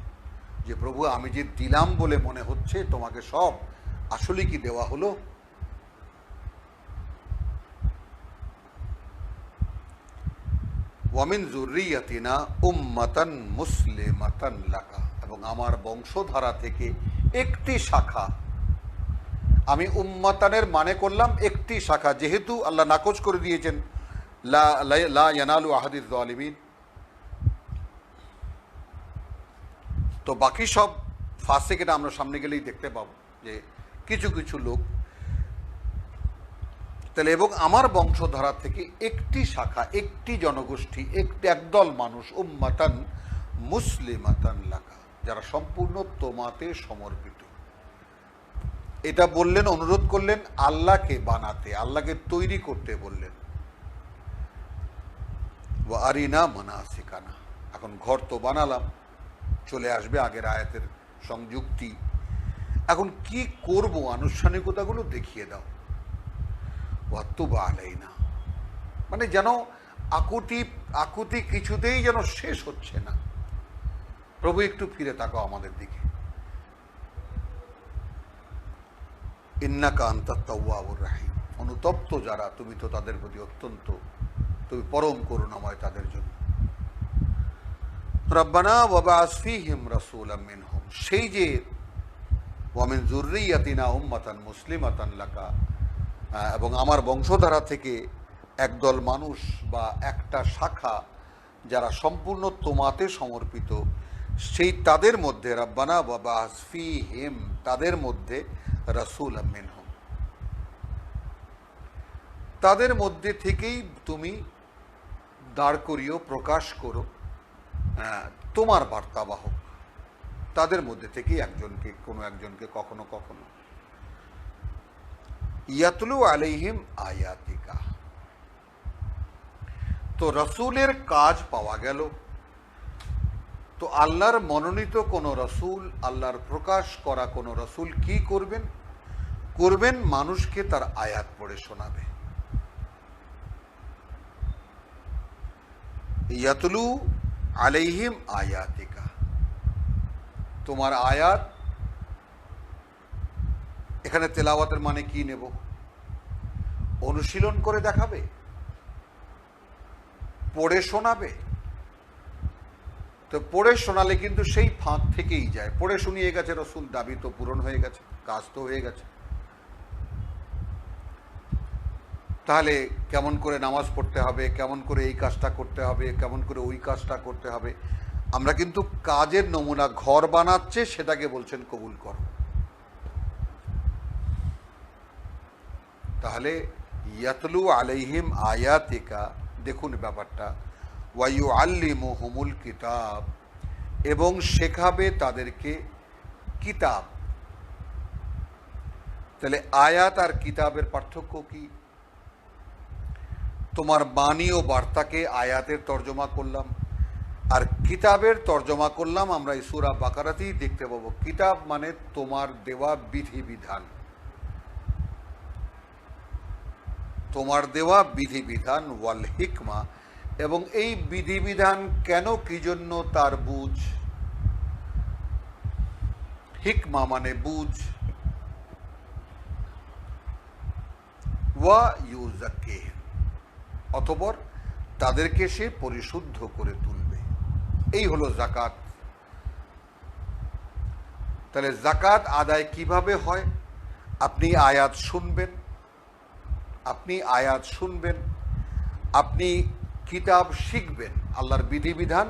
যে প্রভু আমি যে দিলাম বলে মনে হচ্ছে তোমাকে সব, আসলে কি দেওয়া হলো? ওয়ামিন যুররিয়াতিনা উম্মাতান মুসলিমাতান লাকা, এবং আমার বংশধারা থেকে একটি শাখা, আমি উম্মাতানের মানে করলাম একটি শাখা, যেহেতু আল্লাহ নাকচ করে দিয়েছেন লা ইয়ানালু আহাদিজ যালিমিন, তো বাকি সব ফাসিক, এটা আমরা সামনে গেলেই দেখতে পাবো যে কিছু কিছু লোক, তাহলে এবং আমার বংশধারা থেকে একটি শাখা, একটি জনগোষ্ঠী, একদল মানুষ, উম্মাতান মুসলিমাতান লাকা, যারা সম্পূর্ণ তোমাতে সমর্পিত। এটা বললেন, অনুরোধ করলেন আল্লাহকে বানাতে, আল্লাহকে তৈরি করতে বললেন। ওয়া আরিনা মানাসিকানা, এখন ঘর তো বানালাম, চলে আসবে আগের আয়াতের সংযুক্তি। এখন কি করব, আনুষ্ঠানিকতাগুলো দেখিয়ে দাও। ওয়াতুবা আলাইনা, মানে যেন আকুতি কিছুতেই যেন শেষ হচ্ছে না। প্রভু একটু ফিরে তাকাও আমাদের দিকে। ইন্নাকা আনতাত তাওয়াবুর রাহিম, অনুতপ্ত যারা তুমি তো তাদের প্রতি অত্যন্ত, তুমি পরম করুণাময় তাদের জন্য। রব্বানা ওয়াবআস ফীহিম রাসূলাম মিনহুম, সেই যে ওয়ামিন যুররিয়াতিনা উম্মাতান মুসলিমাতান লাকা, এবং আমার বংশধারা থেকে একদল মানুষ বা একটা শাখা যারা সম্পূর্ণ তোমাতে সমর্পিত, সেই তাদের মধ্যে রব্বানা ওয়াবআস ফীহিম, তাদের মধ্যে রাসূলাম মিনহুম, তাদের মধ্যে থেকেই তুমি দাঁড় করিও, প্রকাশ করো তোমার বার্তাবাহক, তাদের মধ্যে থেকেই একজনকে, কোনো একজনকে কখনো কখনো। ইয়াতলু আলাইহিম আয়াতিকা, তো রসুলের কাজ পাওয়া গেল। তো আল্লাহর মনোনীত কোনো রসুল, আল্লাহর প্রকাশ করা কোনো রসুল কি করবেন? মানুষকে তার আয়াত পড়ে শোনাবে। ইয়াতলু আলাইহিম আয়াতিকা, তোমার আয়াত, এখানে তেলাওয়াতের মানে কি নেব? অনুশীলন করে দেখাবে, পড়ে শোনাবে, তো পড়ে শোনালে কিন্তু সেই ফাঁক থেকেই যায়, পড়ে শুনিয়ে গেছে রসুল, দাবি তো পূরণ হয়ে গেছে, কাজ তো হয়ে গেছে। তাহলে কেমন করে নামাজ পড়তে হবে, কেমন করে এই কাজটা করতে হবে, কেমন করে ওই কাজটা করতে হবে, আমরা কিন্তু কাজের নমুনা ঘর বানাচ্ছে, সেটাকে বলছেন কবুল করো। তাহলে ইয়াতলু আলাইহিম আয়াতিকা, দেখুন ব্যাপারটা, ওয়ায়ু আল্লিমুহুমুল কিতাব, এবং শেখাবে তাদেরকে কিতাব। তাহলে আয়াত আর কিতাবের পার্থক্য কি? তোমার বাণী ও বার্তাকে আয়াতের তর্জমা করলাম, আর কিতাবের তর্জমা করলাম আমরা এই সূরা বাকারাতেই দেখতে পাবো। কিতাব মানে তোমার দেওয়া বিধিবিধান, তোমার দেওয়া বিধিবিধান, ওয়াল হিকমা, এবং এই বিধিবিধান কেন কি জন্য তার বুঝ। হিকমা মানে বুঝ। ওয়া ইউজাক্কিহিম, অতঃপর তাদেরকে সে পরিশুদ্ধ করে তুলবে। এই হলো যাকাত। তাহলে যাকাত আদায় কিভাবে হয়? আপনি আয়াত শুনবেন, আপনি আয়াত শুনবেন, আপনি কিতাব শিখবেন, আল্লাহর বিধিবিধান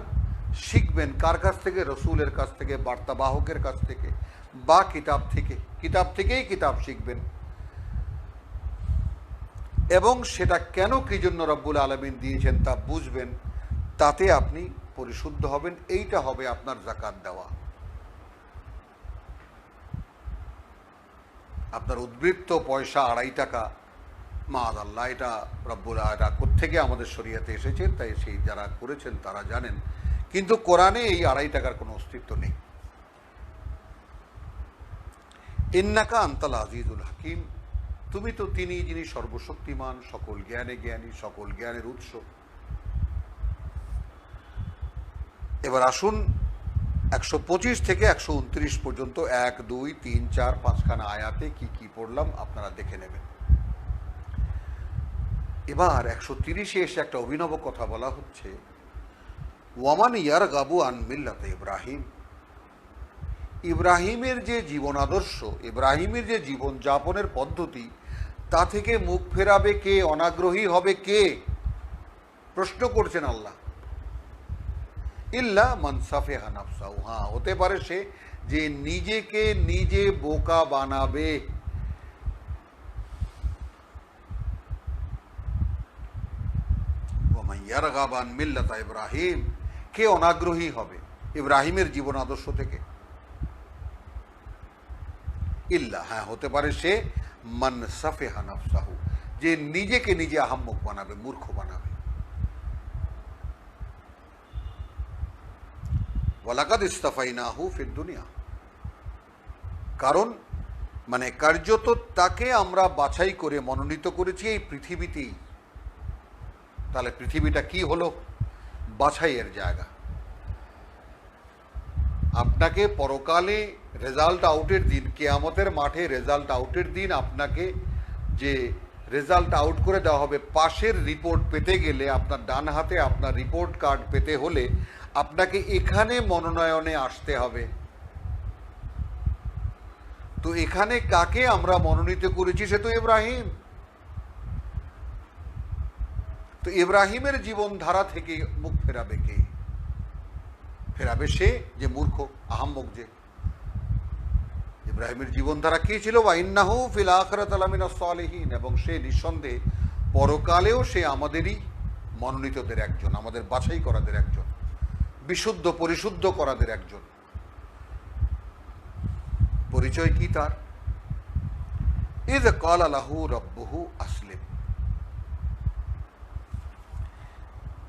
শিখবেন। কার কাছ থেকে? রসুলের কাছ থেকে, বার্তাবাহকের কাছ থেকে, বা কিতাব থেকে। কিতাব থেকেই কিতাব শিখবেন, এবং সেটা কেন কি জন্য রব্বুল আলামিন দিয়েছেন তা বুঝবেন। তাতে আপনি পরিশুদ্ধ হবেন। এইটা হবে আপনার যাকাত দেওয়া। আপনার উদ্বৃত্ত পয়সা 2.5 টাকা, মাআযাল্লাহ, এটা রব্বুল আলা কোত্থেকে আমাদের শরীয়তে এসেছে, তাই সেই যারা করেছেন তারা জানেন, কিন্তু কোরআনে এই 2.5 টাকার কোনো অস্তিত্ব নেই। ইন্নাকা আনতাল আজিজুল হাকিম, তুমি তো তিনি যিনি সর্বশক্তিমান, সকল জ্ঞানে জ্ঞানী, সকল জ্ঞানের উৎস। এবার আসুন 125 থেকে 129 পর্যন্ত 1, 2, 3, 4, 5খানা আয়াতে কি কি পড়লাম আপনারা দেখে নেবেন। এবার 130-এ এসে একটা অভিনব কথা বলা হচ্ছে, ওয়ামান ইয়ারগাবু আন মিল্লাতে ইব্রাহিম, ইব্রাহিমের যে জীবন আদর্শ, ইব্রাহিমের যে জীবন যাপনের পদ্ধতি, তা থেকে মুখ ফেরাবে কে, অনাগ্রহী হবে কে? প্রশ্ন করছেন আল্লাহ। ইল্লা মান সাফিহা নাফসাহু, হ্যাঁ, হতে পারে সে যে নিজেকে নিজে বোকা বানাবে। ওয়ামান ইয়ারগাবু আন মিল্লাতা ইব্রাহিম, কে অনাগ্রহী হবে ইব্রাহিমের জীবন আদর্শ থেকে? ইল্লা, হ্যাঁ, হতে পারে সে মান সাফিহা নাফসাহু, যে নিজেকে নিজে আহাম্মক বানাবে, মূর্খ বানাবে। ওয়ালাকাদ ইস্তাফাইনাহু ফিদ দুনিয়া, কারণ মানে কার্যত তাকে আমরা বাছাই করে মনোনীত করেছি এই পৃথিবীতেই। তাহলে পৃথিবীটা কি হলো? বাছাইয়ের জায়গা। আপনাকে পরকালে রেজাল্ট আউটের দিন, কিয়ামতের মাঠে রেজাল্ট আউটের দিন আপনাকে যে রেজাল্ট আউট করে দেওয়া হবে, পাশের রিপোর্ট পেতে গেলে, আপনার ডান হাতে আপনার রিপোর্ট কার্ড পেতে হলে আপনাকে এখানে মনোনয়নে আসতে হবে। তো এখানে কাকে আমরা মনোনীত করেছি? সে তো ইব্রাহিম। তো ইব্রাহিমের জীবনধারা থেকে মুখ ফেরাবে কে? ফেরাবে সে যে মূর্খ, আহাম্মক। যে ইব্রাহিমের জীবনধারা কি ছিল? ওয়া ইন্নাহু ফিল আখিরাতি লামিনাস সালিহিন, এবং সে নিঃসন্দেহে পরকালেও সে আমাদেরই মনোনীতদের একজন, আমাদের বাছাই করাদের একজন, বিশুদ্ধ পরিশুদ্ধ করাদের একজন। পরিচয় কি তার? ইয ক্বালা লাহু রাব্বুহু আসলিম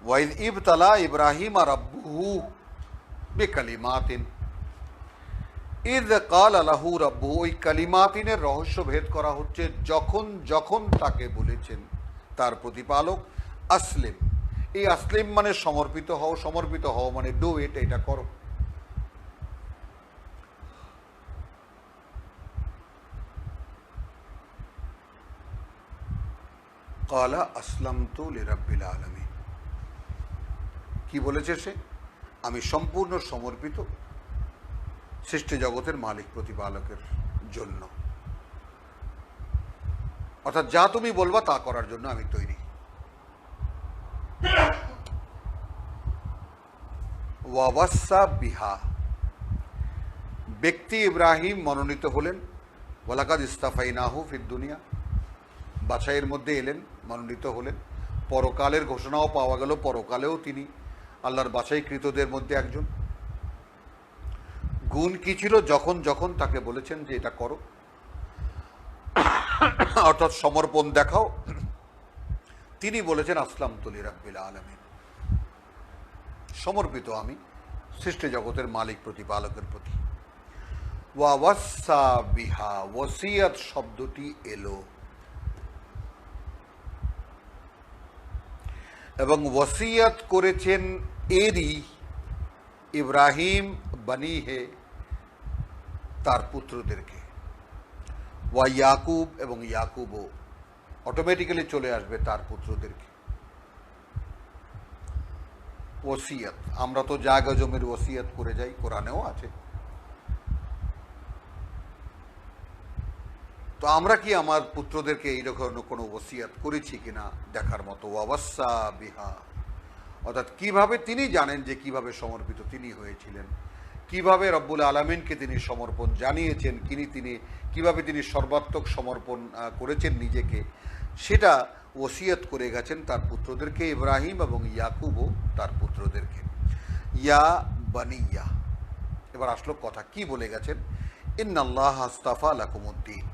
ওয়া ইয ইবতালা ইব্রাহিমা রাব্বুহু বিকালিমাতিন। ইয ক্বালা লাহু রাব্বুহু, ওই কালিমাতিনের রহস্য ভেদ করা হচ্ছে, যখন যখন তাকে বলেছেন তার প্রতিপালক আসলিম। এই আসলিম মানে সমর্পিত হও, সমর্পিত হও মানে ডু ইট, এটা করো। ক্বালা আসলামতু লিরাব্বিল আলামিন, কি বলেছে সে? আমি সম্পূর্ণ সমর্পিত সৃষ্টি জগতের মালিক প্রতিপালকের জন্য, অর্থাৎ যা তুমি বলবা তা করার জন্য আমি তৈরি। ওয়াওয়াসা বিহা, ব্যক্তি ইব্রাহিম মনোনীত হলেন, ওয়ালাকাদ ইস্তাফাইনাহু ফিদ দুনিয়া, বাছাইয়ের মধ্যে এলেন, মনোনীত হলেন। পরকালের ঘোষণাও পাওয়া গেল, পরকালেও তিনি আল্লাহর বাছাইকৃতদের মধ্যে একজন। গুণ কি ছিল? যখন যখন তাকে বলেছেন যে এটা করো, অর্থাৎ সমর্পণ দেখাও, তিনি বলেছেন আসলামতু লিরাব্বিল আলামিন, সমর্পিত আমি সৃষ্টি জগতের মালিক প্রতিপালকের প্রতি। ওয়াওয়াসা বিহা, ওসিয়ত শব্দটি এলো, এবং ওসিয়ত করেছেন এরই ইব্রাহিম বানিহে, তার পুত্রদেরকে। ওয়া ইয়াকুব, এবং ইয়াকুবও অটোমেটিক্যালি চলে আসবে তার পুত্রদেরকে। ওসিয়ত, আমরা তো জায়গা জমির ওসিয়ত করে যাই, কোরআনেও আছে। তো আমরা কি আমার পুত্রদেরকে এইরকম কোনো ওসিয়ত করেছি কিনা দেখার মতো। ওয়াওয়াসা বিহা, অর্থাৎ কিভাবে তিনি জানেন যে কিভাবে সমর্পিত তিনি হয়েছিলেন, কিভাবে রব্বুল আলামিনকে তিনি সমর্পণ জানিয়েছেন, তিনি কিভাবে তিনি সর্বাত্মক সমর্পণ করেছেন নিজেকে, সেটা ওসিয়ত করে গেছেন তার পুত্রদেরকে, ইব্রাহিম এবং ইয়াকুবও তার পুত্রদেরকে। ইয়া বানিয়া, এবার আসলো কথা, কি বলে গেছেন? ইন্নাল্লাহ আস্তাফা লাকুমুদ্দিন,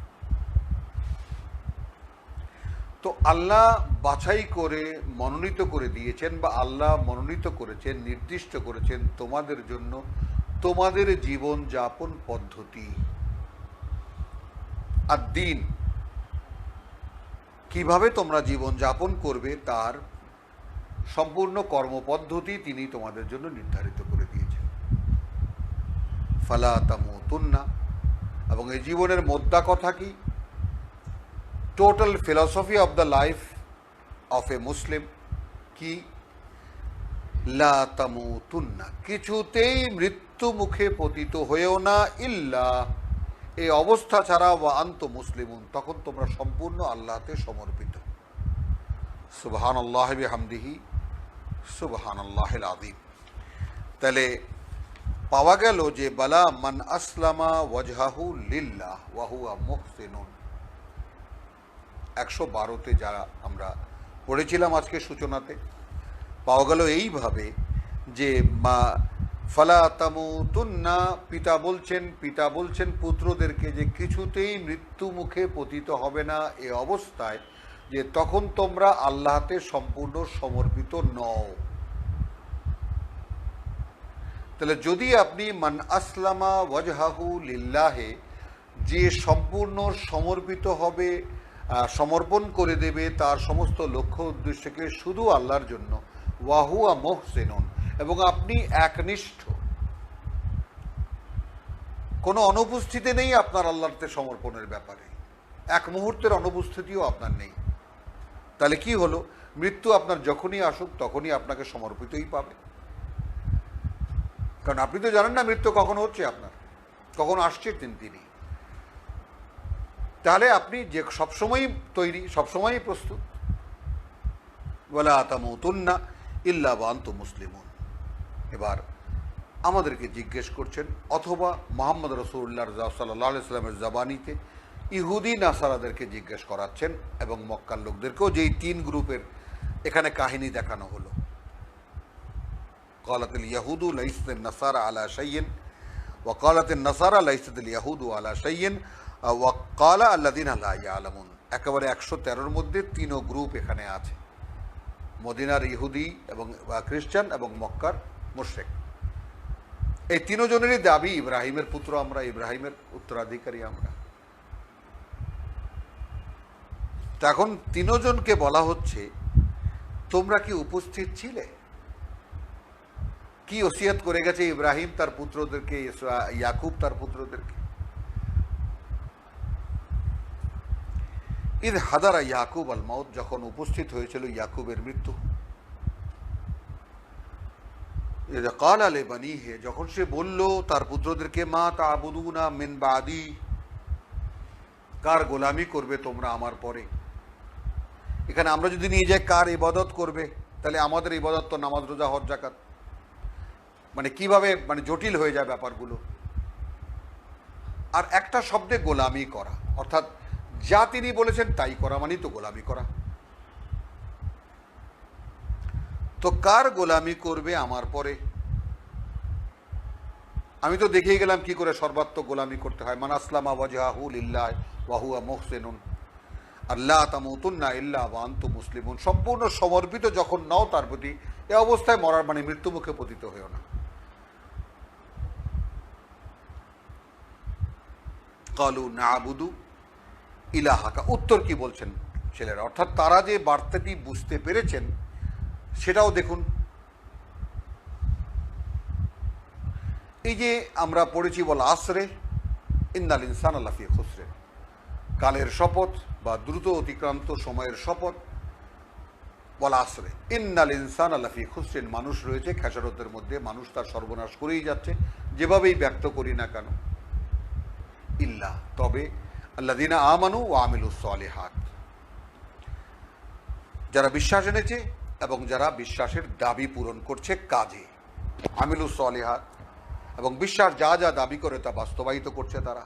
তো আল্লাহ বাছাই করে মনোনীত করে দিয়েছেন, বা আল্লাহ মনোনীত করেছেন, নির্দিষ্ট করেছেন তোমাদের জন্য তোমাদের জীবন যাপন পদ্ধতি। আর দিন, কিভাবে তোমরা জীবন যাপন করবে তার সম্পূর্ণ কর্মপদ্ধতি তিনি তোমাদের জন্য নির্ধারিত করে দিয়েছেন। ফালা তামুতুন্না, এবং এই জীবনের মোদ্দা কথা কি? Total philosophy of the life of a Muslim কি? লা তামুতুন্না, কিছুতেই মৃত্যু মুখে পতিত হয়েও না, ইল্লা, এই অবস্থা ছাড়া, ওয়া আনতুম মুসলিমুন, তখন তোমরা সম্পূর্ণ আল্লাহতে সমর্পিত। সুবহানাল্লাহি বিহামদিহি, সুবহানাল্লাহিল আযীম। তাহলে পাওয়া গেল যে বালা মান আসলামা ওয়াজহাহু লিল্লাহ ওয়া হুয়া মুহসিনুন, 112তে যারা আমরা পড়েছিলাম আজকে সূচনাতে, পাওয়া গেল এইভাবে যে মা ফালা তামুতুন্না, পিতা বলছেন পুত্রদেরকে যে কিছুতেই মৃত্যু মুখে পতিত হবে না, এ অবস্থায় যে তখন তোমরা আল্লাহতে সম্পূর্ণ সমর্পিত নও। তাহলে যদি আপনি মান আসলামা ওয়াজহাহু লিল্লাহে, যে সম্পূর্ণ সমর্পিত হবে, সমর্পণ করে দেবে তার সমস্ত লক্ষ্য উদ্দেশ্যকে শুধু আল্লাহর জন্য, ওয়াহুয়া মুহসিনুন, এবং আপনি একনিষ্ঠ, কোনো অনুপস্থিতি নেই আপনার আল্লাহতে সমর্পণের ব্যাপারে, এক মুহূর্তের অনুপস্থিতিও আপনার নেই, তাহলে কি হলো? মৃত্যু আপনার যখনই আসুক তখনই আপনাকে সমর্পিতই পাবে। কারণ আপনি তো জানেন না মৃত্যু কখন হচ্ছে, আপনার কখন আসছে তিনি। তাহলে আপনি যে সবসময়ই তৈরি, সবসময়ই প্রস্তুত। ওয়ালা তামুতুন্না ইল্লা ওয়া আনতুম মুসলিমুন। এবার আমাদেরকে জিজ্ঞেস করছেন, অথবা মুহাম্মদ রাসূলুল্লাহ সাল্লাল্লাহু আলাইহি ওয়াসাল্লামের জবানিতে ইহুদি নাসারাদেরকে জিজ্ঞেস করাচ্ছেন, এবং মক্কার লোকদেরকেও, যেই তিন গ্রুপের এখানে কাহিনী দেখানো হলো। ক্বালাতিল ইয়াহুদু লাইসাতিন নাসারা আলা শাইইন ওয়া ক্বালাতিন নাসারা লাইসাতিল ইয়াহুদু আলা শাইইন ওয়া ক্বালা আল্লাযিনা লা ইয়ালামুন। একেবারে 113-র মধ্যে তিনও গ্রুপ এখানে আছে, মদিনার ইহুদি এবং খ্রিস্টান এবং মক্কার মুশরিক। এই তিনজনেরই দাবি ইব্রাহিমের পুত্র আমরা, ইব্রাহিমের উত্তরাধিকারী আমরা। তো এখন তিনজনকে বলা হচ্ছে তোমরা কি উপস্থিত ছিলে? কি ওসিয়ত করে গেছে ইব্রাহিম তার পুত্রদেরকে, ইয়াকুব তার পুত্রদেরকে? ইদ হাদারা ইয়াকুব আল মাউত, যখন উপস্থিত হয়েছিল ইয়াকুবের মৃত্যু। ইযা ক্বালা লিবানিহি, যখন সে বলল তার পুত্রদেরকে, মা তা'বুদুনা মিন বাদি, কার গোলামি করবে তোমরা আমার পরে। এখানে আমরা যদি নিয়ে যাই কার ইবাদত করবে, তাহলে আমাদের ইবাদত তো নামাজ, রোজা, হজ, যাকাত, মানে কিভাবে মানে জটিল হয়ে যায় ব্যাপারগুলো। আর একটা শব্দে গোলামি করা, অর্থাৎ যা তিনি বলেছেন তাই করা মানেই তো গোলামি করা। তো কার গোলামি করবে আমার পরে? আমি তো দেখেই গেলাম কি করে সর্বাত্মক গোলামি করতে হয়। মান আসলামা ওয়াজহাহু লিল্লাহি ওয়া হুয়া মুহসিনুন আল্লা তামুতুন্না ইল্লা ওয়া আনতুম মুসলিমুন। সম্পূর্ণ সমর্পিত যখন নাও তার প্রতি, এ অবস্থায় মরার মানে মৃত্যুমুখে পতিত হয়েও না। ক্বালু না'বুদু ইলাহাকা, উত্তর কি বলছেন ছেলেরা, অর্থাৎ তারা যে বার্তাটি বুঝতে পেরেছেন সেটাও দেখুন। এই যে আমরা পড়েছি বল আসরে ইন্নাল ইনসানা লাফি খুসরে, কালের শপথ বা দ্রুত অতিক্রান্ত সময়ের শপথ, বল আসরে ইন্নাল ইনসানা লাফি খুসরিন, মানুষ রয়েছে খেসারতের মধ্যে, মানুষ তার সর্বনাশ করেই যাচ্ছে যেভাবেই ব্যক্ত করি না কেন। ইল্লা, তবে আল্লাযিনা আমানু ওয়া আমিলুস সালিহাত, যারা বিশ্বাস এনেছে এবং যারা বিশ্বাসের দাবি পূরণ করছে কাজে। আমিলুস সালিহাত, এবং বিশ্বাস যা যা দাবি করে তা বাস্তবায়িত করছে তারা।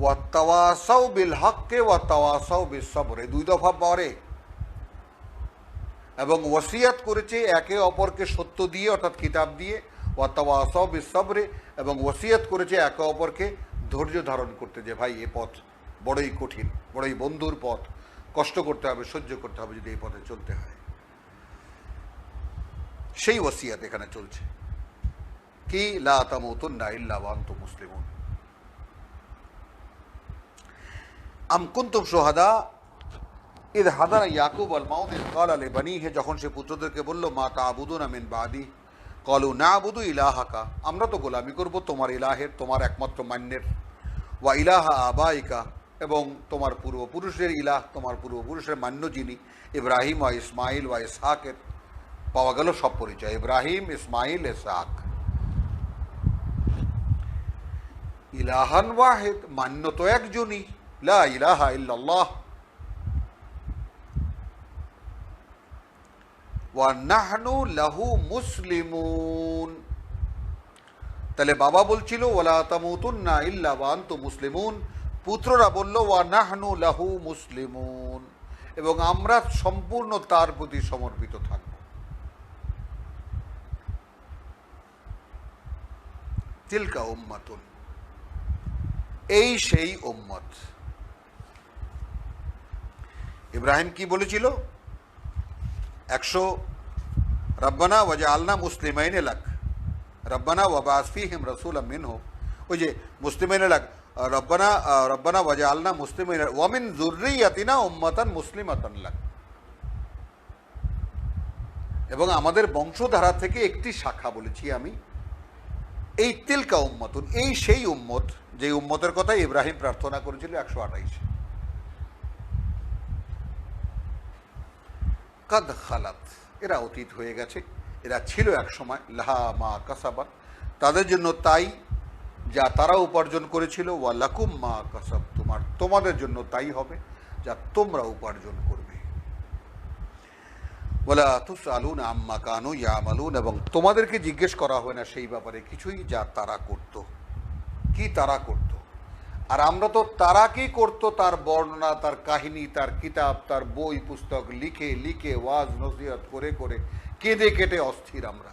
ওয়াতাওয়াসাউ বিল হক্কে ওয়াতাওয়াসাউ বিস সবর, দুই দফা পরে, এবং ওসিয়াত করেছে একে অপরকে সত্য দিয়ে অর্থাৎ কিতাব দিয়ে, ওয়াতাওয়াসাউ বিস সবরে, এবং ওসিয়াত করেছে একে অপরকে ধৈর্য ধারণ করতে, যে ভাই এ পথ বড়ই কঠিন, বড়ই বন্ধুর পথ, কষ্ট করতে হবে, সহ্য করতে হবে যদি এই পথে চলতে হয়। সেই ওসিয়াত এখানে চলছে কি, লা তামুতুন্না ইল্লা ওয়া আনতুম মুসলিমুন। আম কুনতুম শুহাদা ইদ হাদারা ইয়াকুব আল মাউত ইদ ক্বালা লিবানিহি, যখন সে পুত্রদেরকে বলল, মা তা'বুদুনা মিন বাদি, ক্বালু না'বুদু ইলাহাকা, আমরা তো গোলামি করব তোমার ইলাহের, তোমার একমাত্র মান্যের, ওয়া ইলাহা আবাইকা, এবং তোমার পূর্বপুরুষের ইলাহ, তোমার পূর্বপুরুষের মান্য যিনি, ইব্রাহিম ওয়া ইসমাইল ওয়া ইসহাকের। পাওয়া গেল সব পরিচয়, ইব্রাহিম, ইসমাইল, ইসহাক। ইলাহান ওয়াহিদ, মান্য তো একজনই, লা ইলাহা ইল্লাল্লাহ, ওয়া নাহনু লাহু মুসলিমুন। তাহলে বাবা বলছিল ওয়ালা তামুতুন্না ইল্লা ওয়া আনতুম মুসলিমুন, পুত্ররা বলল ওয়া নাহনু লাহু মুসলিমুন, এবং আমরা সম্পূর্ণ তার প্রতি সমর্পিত থাকব। তিলকা উম্মাতুন, এই সেই উম্মত। ইব্রাহিম কি বলেছিল? 100 রব্বানা ওয়াজআলনা মুসলিমাইন লাক, রব্বানা ওয়াবাস ফীহিম রাসূলাম মিনহুম, ওই যে মুসলিমাইন লাক, রব্বানা ওয়াজআলনা মুসলিমাইন ওয়া মিন যুররিয়াতিনা উম্মাতান মুসলিমাতান লাক, এবং আমাদের বংশধারা থেকে একটি শাখা বলেছি আমি। এই তিলকা উম্মাতুন, এই সেই উম্মত, যে উম্মতের কথা ইব্রাহিম প্রার্থনা করেছিল 128। কাদ খালাত, এরা অতীত হয়ে গেছে, এরা ছিল এক সময়, লাহা মা কাসাবাত, তাদের জন্য তাই যা তারা উপার্জন করেছিল, ওয়া লাকুম মা কাসাব, তোমাদের জন্য তাই হবে যা তোমরা উপার্জন করবে। ওয়ালা তুসআলুনা আম্মা কানু ইয়ামালুন, এবং তোমাদেরকে জিজ্ঞেস করা হয় না সেই ব্যাপারে কিছুই যা তারা করত, কি তারা করত। আর আমরা তো তারা কি করত তার বর্ণনা, তার কাহিনী, তার কিতাব, তার বই পুস্তক লিখে লিখে ওয়াজ নসিহত করে করে কেঁদে কেটে অস্থির আমরা,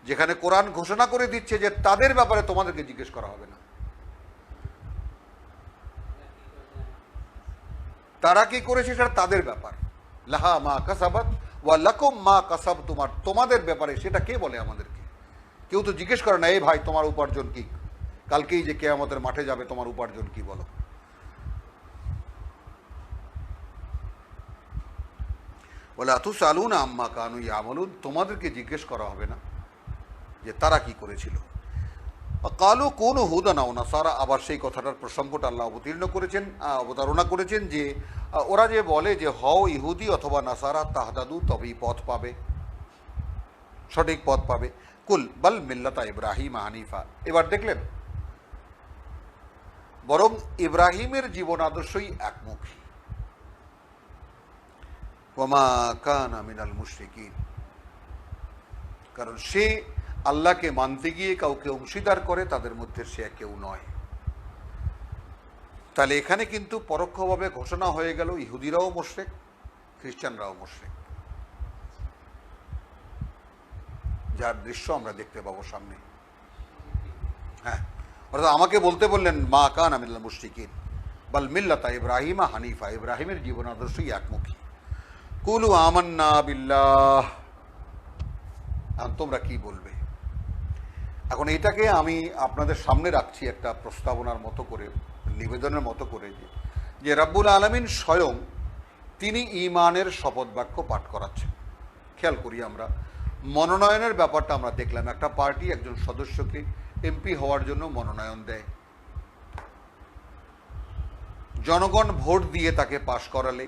যেখানে কোরআন ঘোষণা করে দিচ্ছে যে তাদের ব্যাপারে তোমাদেরকে জিজ্ঞেস করা হবে না। তারা কি করেছে সেটা তাদের ব্যাপার, লাহা মা কাসাবাত ওয়া লাকুম মা কাসাব, তোমাদের ব্যাপারে সেটা কে বলে আমাদেরকে? কেউ তো জিজ্ঞেস করে না, এই ভাই তোমার উপার্জন কি, কালকেই যে কিয়ামতের মাঠে যাবে তোমার উপার্জন কি বলো। ওয়ালা তুসআলুনা আম্মা কানু ইয়ামালুন, তোমাদেরকে জিজ্ঞেস করা হবে না যে তারা কি করেছিল। কালু কুনু হুদান আও নাসারা, আবার সেই কথাটার প্রসঙ্গটা আল্লাহ অবতারণা করেছেন যে ওরা যে বলে যে হও ইহুদি অথবা নাসারা, তাহদাদু, তবেই পথ পাবে। সঠিক পথ পাবে। কুল বাল মিল্লাতা ইব্রাহিম হানিফা। এবার দেখলেন, বরং ইব্রাহিমের জীবন আদর্শই একমুখী। ওয়ামা কানা মিনাল মুশরিকিন, কারণ সে আল্লাহকে মানতে গিয়ে কাউকে অংশীদার করে তাদের মধ্যে সে কেউ নয়। তাহলে এখানে কিন্তু পরোক্ষভাবে ঘোষণা হয়ে গেল ইহুদিরাও মুশরিক, খ্রিস্টানরাও মুশরিক, যার দৃশ্য আমরা দেখতে পাবো সামনে। হ্যাঁ, অর্থাৎ আমাকে বলতে বললেন মা কানা মিনাল মুশরিকিন বাল মিল্লাতা ইব্রাহিমা হানিফা, ইব্রাহিমের জীবন আদর্শই একমুখী। কুলু আমান্না বিল্লাহ, তোমরা কি বলবে? এখন এটাকে আমি আপনাদের সামনে রাখছি একটা প্রস্তাবনার মতো করে, নিবেদনের মতো করে, যে রাব্বুল আলামিন স্বয়ং তিনি ঈমানের শপথ বাক্য পাঠ করাচ্ছেন। খেয়াল করি, আমরা মনোনয়নের ব্যাপারটা আমরা দেখলাম, একটা পার্টি একজন সদস্যকে এমপি হওয়ার জন্য মনোনয়ন দেয়, জনগণ ভোট দিয়ে তাকে পাশ করালে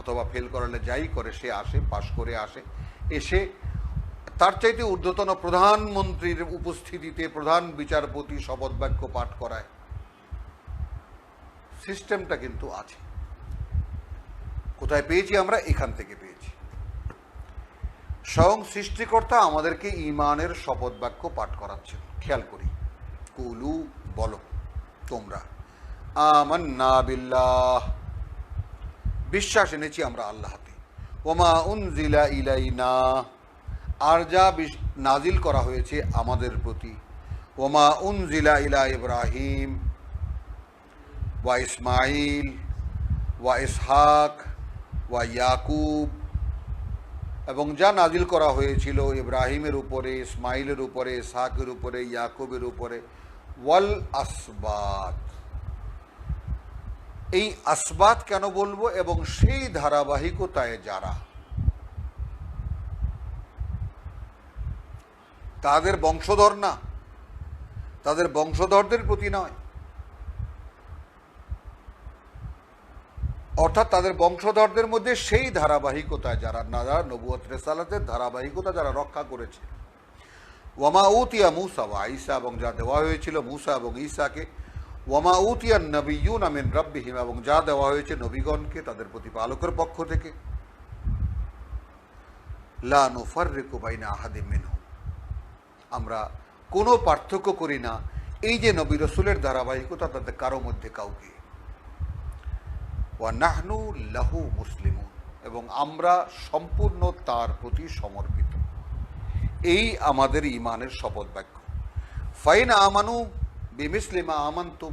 অথবা ফেল করালে যাই করে সে আসে, পাশ করে আসে, এসে তার চাইতে ঊর্ধ্বতন প্রধানমন্ত্রীর উপস্থিতিতে প্রধান বিচারপতি শপথ বাক্য পাঠ করায়। সিস্টেমটা কিন্তু আছে। কোথায় পেয়েছি আমরা? এখান থেকে পেয়েছি। স্বয়ং সৃষ্টিকর্তা আমাদেরকে ঈমানের শপথ বাক্য পাঠ করাচ্ছেন। খেয়াল করি, কুলু বলো তোমরা, আমান্না বিল্লাহ বিশ্বাস এনেছি আমরা আল্লাহতে, ওমা উনজিলা ইলাইনা আর যা নাজিল করা হয়েছে আমাদের প্রতি, ওমা উনজিলা ইলা ইব্রাহিম ওয়া ইসমাইল ওয়া ইসহাক ওয়া ইয়াকুব, এবং যা নাজিল করা হয়েছিল ইব্রাহিমের উপরে, ইসমাইলের উপরে, ইসহাকের উপরে, ইয়াকুবের উপরে, ওয়াল আসবাত। এই আসবাত কেন বলবো? এবং সেই ধারাবাহিকতায় যারা, তাদের বংশধর না, তাদের বংশধরদের প্রতি নয়, অর্থাৎ তাদের বংশধরদের মধ্যে সেই ধারাবাহিকতায় যারা নবুয়ত রিসালাতের ধারাবাহিকতা যারা রক্ষা করেছে। ওয়ামা উতিয়া মূসা ওয়া ঈসা, এবং যা দেওয়া হয়েছিল মূসা এবং ঈসাকে, ওয়ামা উতিয়া নবিয়্যুনা মিন রাব্বিহিম, এবং যা দেওয়া হয়েছে নবীগণকে তাদের প্রতিপালকের পক্ষ থেকে। লা নুফাররিকু বাইনা আহাদিম মিনহুম, আমরা কোনো পার্থক্য করি না এই যে নবী রসুলের ধারাবাহিকতা তাদের কারো মধ্যে কাউকে। ওয়া নাহনু লাহু মুসলিমুন, এবং আমরা সম্পূর্ণ তার প্রতি সমর্পিত। এই আমাদের ঈমানের শপথ বাক্য। ফাইন আমানু বিমিসলিমা আমানতুম,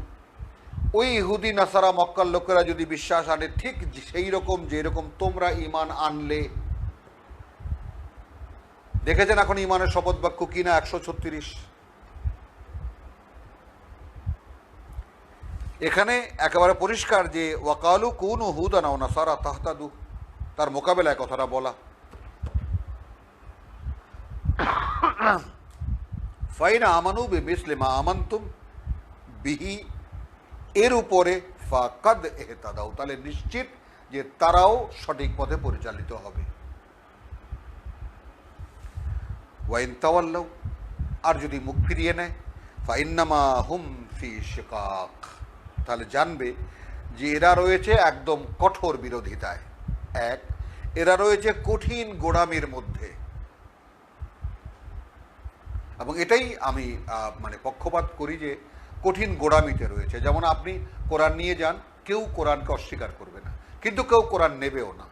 ওই ইহুদি নাসারা মক্কার লোকেরা যদি বিশ্বাস আনে ঠিক সেই রকম যেরকম তোমরা ঈমান আনলে। দেখেছেন এখন ঈমানের শপথ বাক্য কিনা 136। এখানে একেবারে পরিষ্কার যে ওয়াকালু কুনু হুদান আও নাসারা তাহতাদু, তার মোকাবেলায় কথাটা বলা। ফাইন আমানু বিমিসলিমা আমানতুম বিহি, এর উপরে ফাকাদ ইহতাদাউ, তাহলে নিশ্চিত যে তারাও সঠিক পথে পরিচালিত হবে। ওয়াইন তাওয়াল্লাউ, আর যদি মুখ ফিরিয়ে নেয়, ফাইন্নামা হুম ফি শিকাক, তাহলে জানবে যে এরা রয়েছে একদম কঠোর বিরোধিতায়। এক, এরা রয়েছে কঠিন গোড়ামির মধ্যে, এবং এটাই আমি পক্ষপাত করি যে কঠিন গোড়ামিতে রয়েছে। যেমন আপনি কোরআন নিয়ে যান, কেউ কোরআনকে অস্বীকার করবে না, কিন্তু কেউ কোরআন নেবেও না।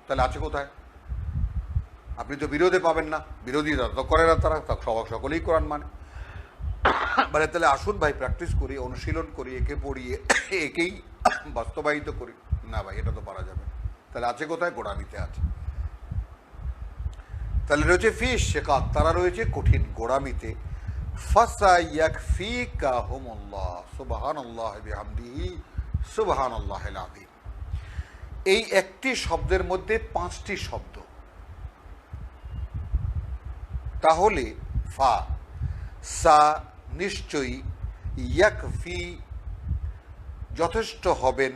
তাহলে আছে কোথায়? আপনি তো বিরোধে পাবেন না, বিরোধীরা তো করে না, তারা সকলেই কোরআন মানে। তাহলে আসুন ভাই, প্র্যাকটিস করি, অনুশীলন করি, একে পড়িয়ে একেই বাস্তবায়িত করি। না ভাই, এটা তো পারা যাবে। তাহলে আছে কোথায়? গোড়ামিতে আছে। তাহলে রয়েছে ফি শিকাক, তারা রয়েছে কঠিন গোড়ামিতে। ফাসায়াকফিকাহুমুল্লাহ সুবহানাল্লাহি বিহামদিহি সুবহানাল্লাহিল আযীম। এই একটি শব্দের মধ্যে 5টি শব্দ। তাহলে ফা সা নিশ্চয়ই, ইয়াকফি যথেষ্ট হবেন,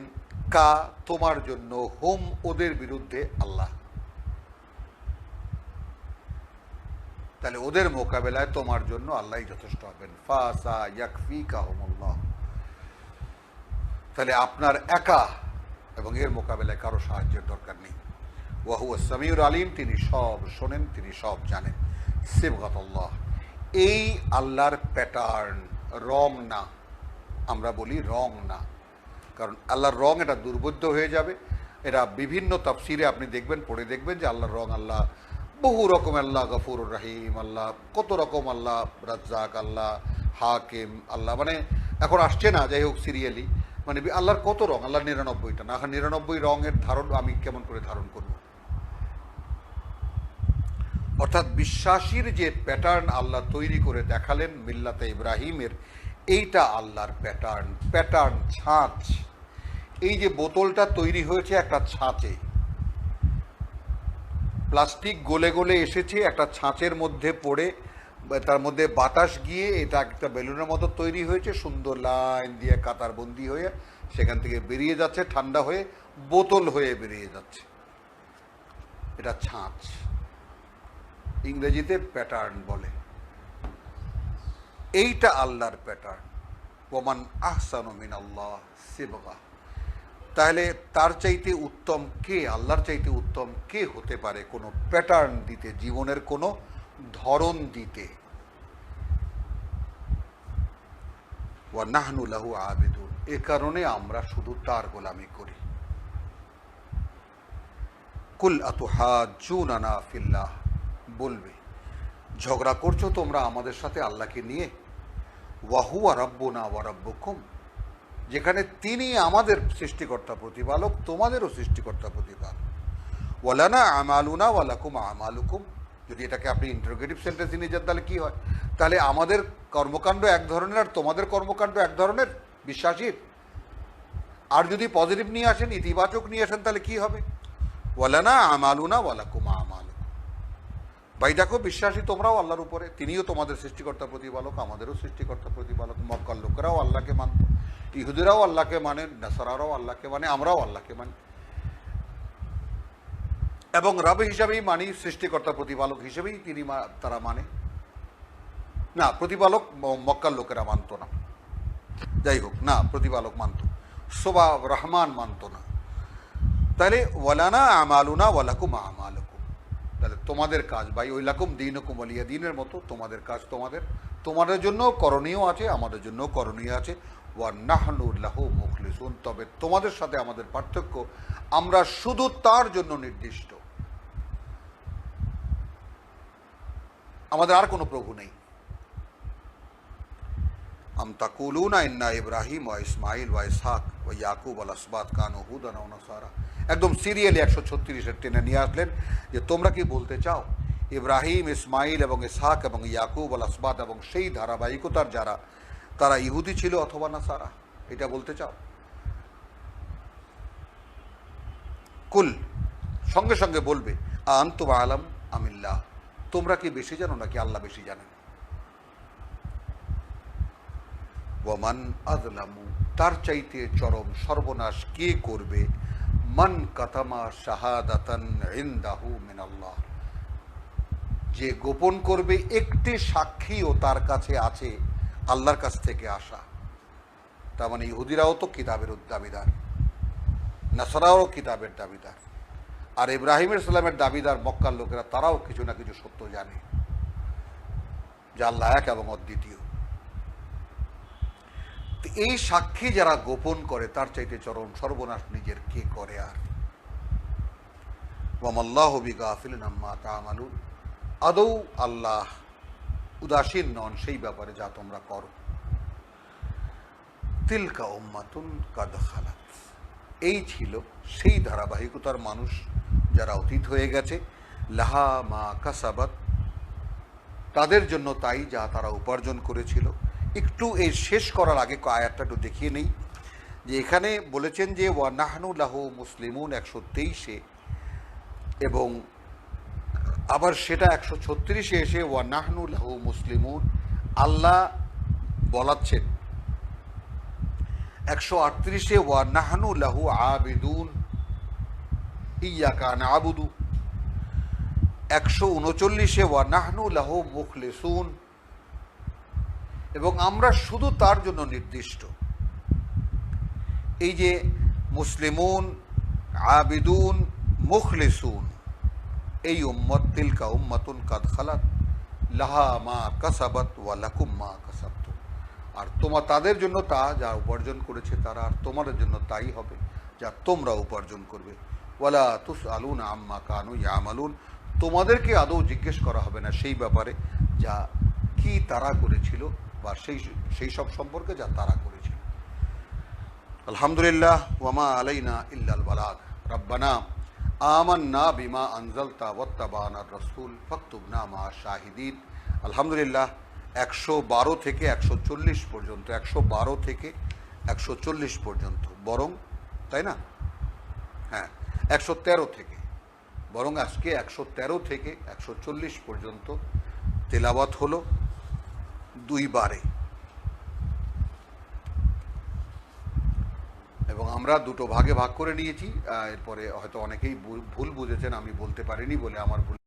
কা তোমার জন্য, হুম ওদের বিরুদ্ধে আল্লাহ। তাহলে ওদের মোকাবেলায় তোমার জন্য আল্লাহই যথেষ্ট হবেন। ফাসা ইয়াকফিকাহুমুল্লাহ, তাহলে আপনার একা এবং এর মোকাবেলায় কারো সাহায্যের দরকার নেই। ওয়া হুয়া সামিউল আলিম, তিনি সব শোনেন, তিনি সব জানেন। সিবগাতুল্লাহ, এই আল্লাহর প্যাটার্ন, রং না। আমরা বলি রং না, কারণ আল্লাহর রং এটা দুর্বোধ্য হয়ে যাবে। এটা বিভিন্ন তাফসিরে আপনি দেখবেন, পড়ে দেখবেন যে আল্লাহর রং, আল্লাহ বহু রকম, আল্লাহ গফুরুর রহিম, আল্লাহ কত রকম, আল্লাহ রাজ্জাক, আল্লাহ হাকিম, আল্লাহ মানে এখন আসছে না, যাই হোক সিরিয়ালি, মানে আল্লাহর কত রং, আল্লাহর 99টা না, 99 রঙের ধারণ আমি কেমন করে ধারণ করব? অর্থাৎ বিশ্বাসীর যে প্যাটার্ন আল্লাহ তৈরি করে দেখালেন মিল্লাতে ইব্রাহিমের, এইটা আল্লাহর প্যাটার্ন। প্যাটার্ন, ছাঁচ। এই যে বোতলটা তৈরি হয়েছে একটা ছাঁচে, প্লাস্টিক গলে গলে এসেছে একটা ছাঁচের মধ্যে পড়ে, তার মধ্যে বাতাস গিয়ে এটা একটা বেলুনের মতো তৈরি হয়েছে, সুন্দর লাইন দিয়ে কাতারবন্দি হয়ে সেখান থেকে বেরিয়ে যাচ্ছে, ঠান্ডা হয়ে বোতল হয়ে বেরিয়ে যাচ্ছে। এটা ছাঁচ, ইংরেজিতে প্যাটার্ন বলে। এইটা আল্লাহর প্যাটার্ন। ওমান আহসানু মিনাল্লাহ সিবগা, তাহলে তার চাইতে উত্তম কে, আল্লাহর চাইতে উত্তম কে হতে পারে কোনো প্যাটার্ন দিতে, জীবনের কোনো ধরন দিতে। ওয়া নাহনু লাহু আবিদুন, এ কারণে আমরা শুধু তার গোলামি করি। কুল আতুহাজ্জুনানা ফিল্লাহ, বলবে ঝগড়া করছো তোমরা আমাদের সাথে আল্লাহকে নিয়ে। ওয়া হুয়া রাব্বুনা ওয়া রাব্বুকুম, যেখানে তিনি আমাদের সৃষ্টিকর্তা প্রতিপালক, তোমাদেরও সৃষ্টিকর্তা প্রতিপালক। ওয়ালানা আমালুনা ওয়া লাকুম আমালুকুম, যদি এটাকে আপনি ইন্টারোগেটিভ সেন্টেন্সে নিয়ে যান তাহলে কি হয়? তাহলে আমাদের কর্মকাণ্ড এক ধরনের আর তোমাদের কর্মকাণ্ড এক ধরনের বিশ্বাসীর। আর যদি পজিটিভ নিয়ে আসেন, ইতিবাচক নিয়ে আসেন, তাহলে কি হবে? ওয়ালানা আমালুনা ওয়া লাকুম আমালুকুম, ভাই দেখো বিশ্বাসী তোমরাও আল্লাহর উপরে, তিনিও তোমাদের সৃষ্টিকর্তা প্রতিপালক, আমাদেরও সৃষ্টিকর্তা প্রতিপালক। মক্কার লোকেরাও আল্লাহকে মানত, ইহুদিরাও আল্লাহকে মানে, নাসারারাও আল্লাহকে মানে, আমরাও আল্লাহকে মানি, এবং রব হিসাবেই মানি, সৃষ্টিকর্তা প্রতিপালক হিসেবেই তিনি তারা মানে না। প্রতিপালক মক্কার লোকেরা মানত না, যাই হোক না, প্রতিপালক মানত, সোবা রহমান মানত না। তাহলে ওয়ালানা আমালুনা ওয়ালাকুম আমালুকুম, তাহলে তোমাদের কাজ ভাই ওই লাকুম দীনুকুম ওয়ালিয়া দিনের মতো, তোমাদের কাজ তোমাদের জন্য করণীয় আছে, আমাদের জন্য করণীয় আছে। ওয়া নাহনু লাহু মুখলিসুন, তবে তোমাদের সাথে আমাদের পার্থক্য, আমরা শুধু তার জন্য নির্দিষ্ট, আমাদের আর কোনো প্রভু নেই। আম তাকুলুনা ইন্না ইব্রাহিম ওয়া ইসমাইল ওয়া ইসহাক ওয়া ইয়াকুব আল আসবাত কানু হুদান ওয়া নাসারা, একদম সিরিয়ালি 136 টেনে নিয়ে আসলেন যে তোমরা কি বলতে চাও ইব্রাহিম, ইসমাইল এবং ইসহাক এবং ইয়াকুব আল আসবাত এবং সেই ধারাবাহিকতার যারা, তারা ইহুদি ছিল অথবা নাসারা, এটা বলতে চাও? কুল, সঙ্গে সঙ্গে বলবে আনতুম আলাম আমিল্লাহ, তোমরা কি বেশি জানো নাকি আল্লাহ বেশি জানেন? ওয়ামান আযলামু, তার চাইতে চরম সর্বনাশ কে করবে, মান কাতামা শাহাদাতান ইনদাহু মিনাল্লাহ, যে গোপন করবে একটি সাক্ষীও তার কাছে আছে আল্লাহর কাছ থেকে আসা। তার মানে ইহুদিরাও তো কিতাবের দাবিদার, নাসারাও কিতাবের দাবিদার, আর ইব্রাহিমের সালামের দাবিদার মক্কার লোকেরা, তারাও কিছু না কিছু সত্য জানে যে আল্লাহ এক এবং অদ্বিতীয়। এই সাক্ষী যারা গোপন করে, তার চাইতে চরম সর্বনাশ নিজের কে করে? আর ওয়ামাল্লাহু বিগাফিলিন আম্মা তা'মালুন, আদৌ আল্লাহ উদাসীন নন সেই ব্যাপারে যা তোমরা করো। তিলকা উম্মাতুন কাদ খালাত, এই ছিল সেই ধারাবাহিকতার মানুষ যারা অতীত হয়ে গেছে। লাহা মা কাসাবাত, তাদের জন্য তাই যা তারা উপার্জন করেছিল। একটু এই শেষ করার আগে আয়াতটা একটু দেখিয়ে নেই, যে এখানে বলেছেন যে ওয়া নাহনু লাহু মুসলিমুন 123-এ, এবং আবার সেটা 136-এ এসে ওয়া নাহনু লাহু মুসলিমুন, আল্লাহ বলাচ্ছেন 138-এ ওয়া নাহনু লাহু আবিদুন ইয়াকা না'বুদু, 139 ওয়া নাহনু লাহু মুখলিসুন, এবং আমরা শুধু তার জন্য নির্দিষ্ট। এই যে মুসলিমুন, আবিদুন, মুখলিসুন, এই উম্মত তিলকা উম্মাতুন কাদ খালাত লাহা মা কাসাবাত ওয়া লাকুম মা কাসাবতুম, আর তাদের জন্য তা যা উপার্জন করেছে তারা, আর তোমাদের জন্য তাই হবে যা তোমরা উপার্জন করবে। ওয়ালা তুসআলুনা আম্মা কানু ইয়ামালুন, তোমাদেরকে আদৌ জিজ্ঞেস করা হবে না সেই ব্যাপারে যা কি তারা করেছিল, বা সেই সব সম্পর্কে যা তারা করেছিল। আলহামদুলিল্লাহ, ওয়ামা আলাইনা ইল্লাল বালাগ। রব্বানা আমান্না বিমা আনজালতা ওয়াত্তাবানার রাসূল ফাকতুবনা মা শাহিদিন। আলহামদুলিল্লাহ, 112 থেকে 140 পর্যন্ত, 112 থেকে 140 পর্যন্ত, বরং তাই না, হ্যাঁ 113 থেকে, বরং আজকে 113 থেকে 140 পর্যন্ত তেলাওয়াত হলো 2 বারে, এবং আমরা দুটো ভাগে ভাগ করে নিয়েছি। এরপরে হয়তো অনেকেই ভুল বুঝেছেন, আমি বলতে পারিনি বলে আমার ভুল।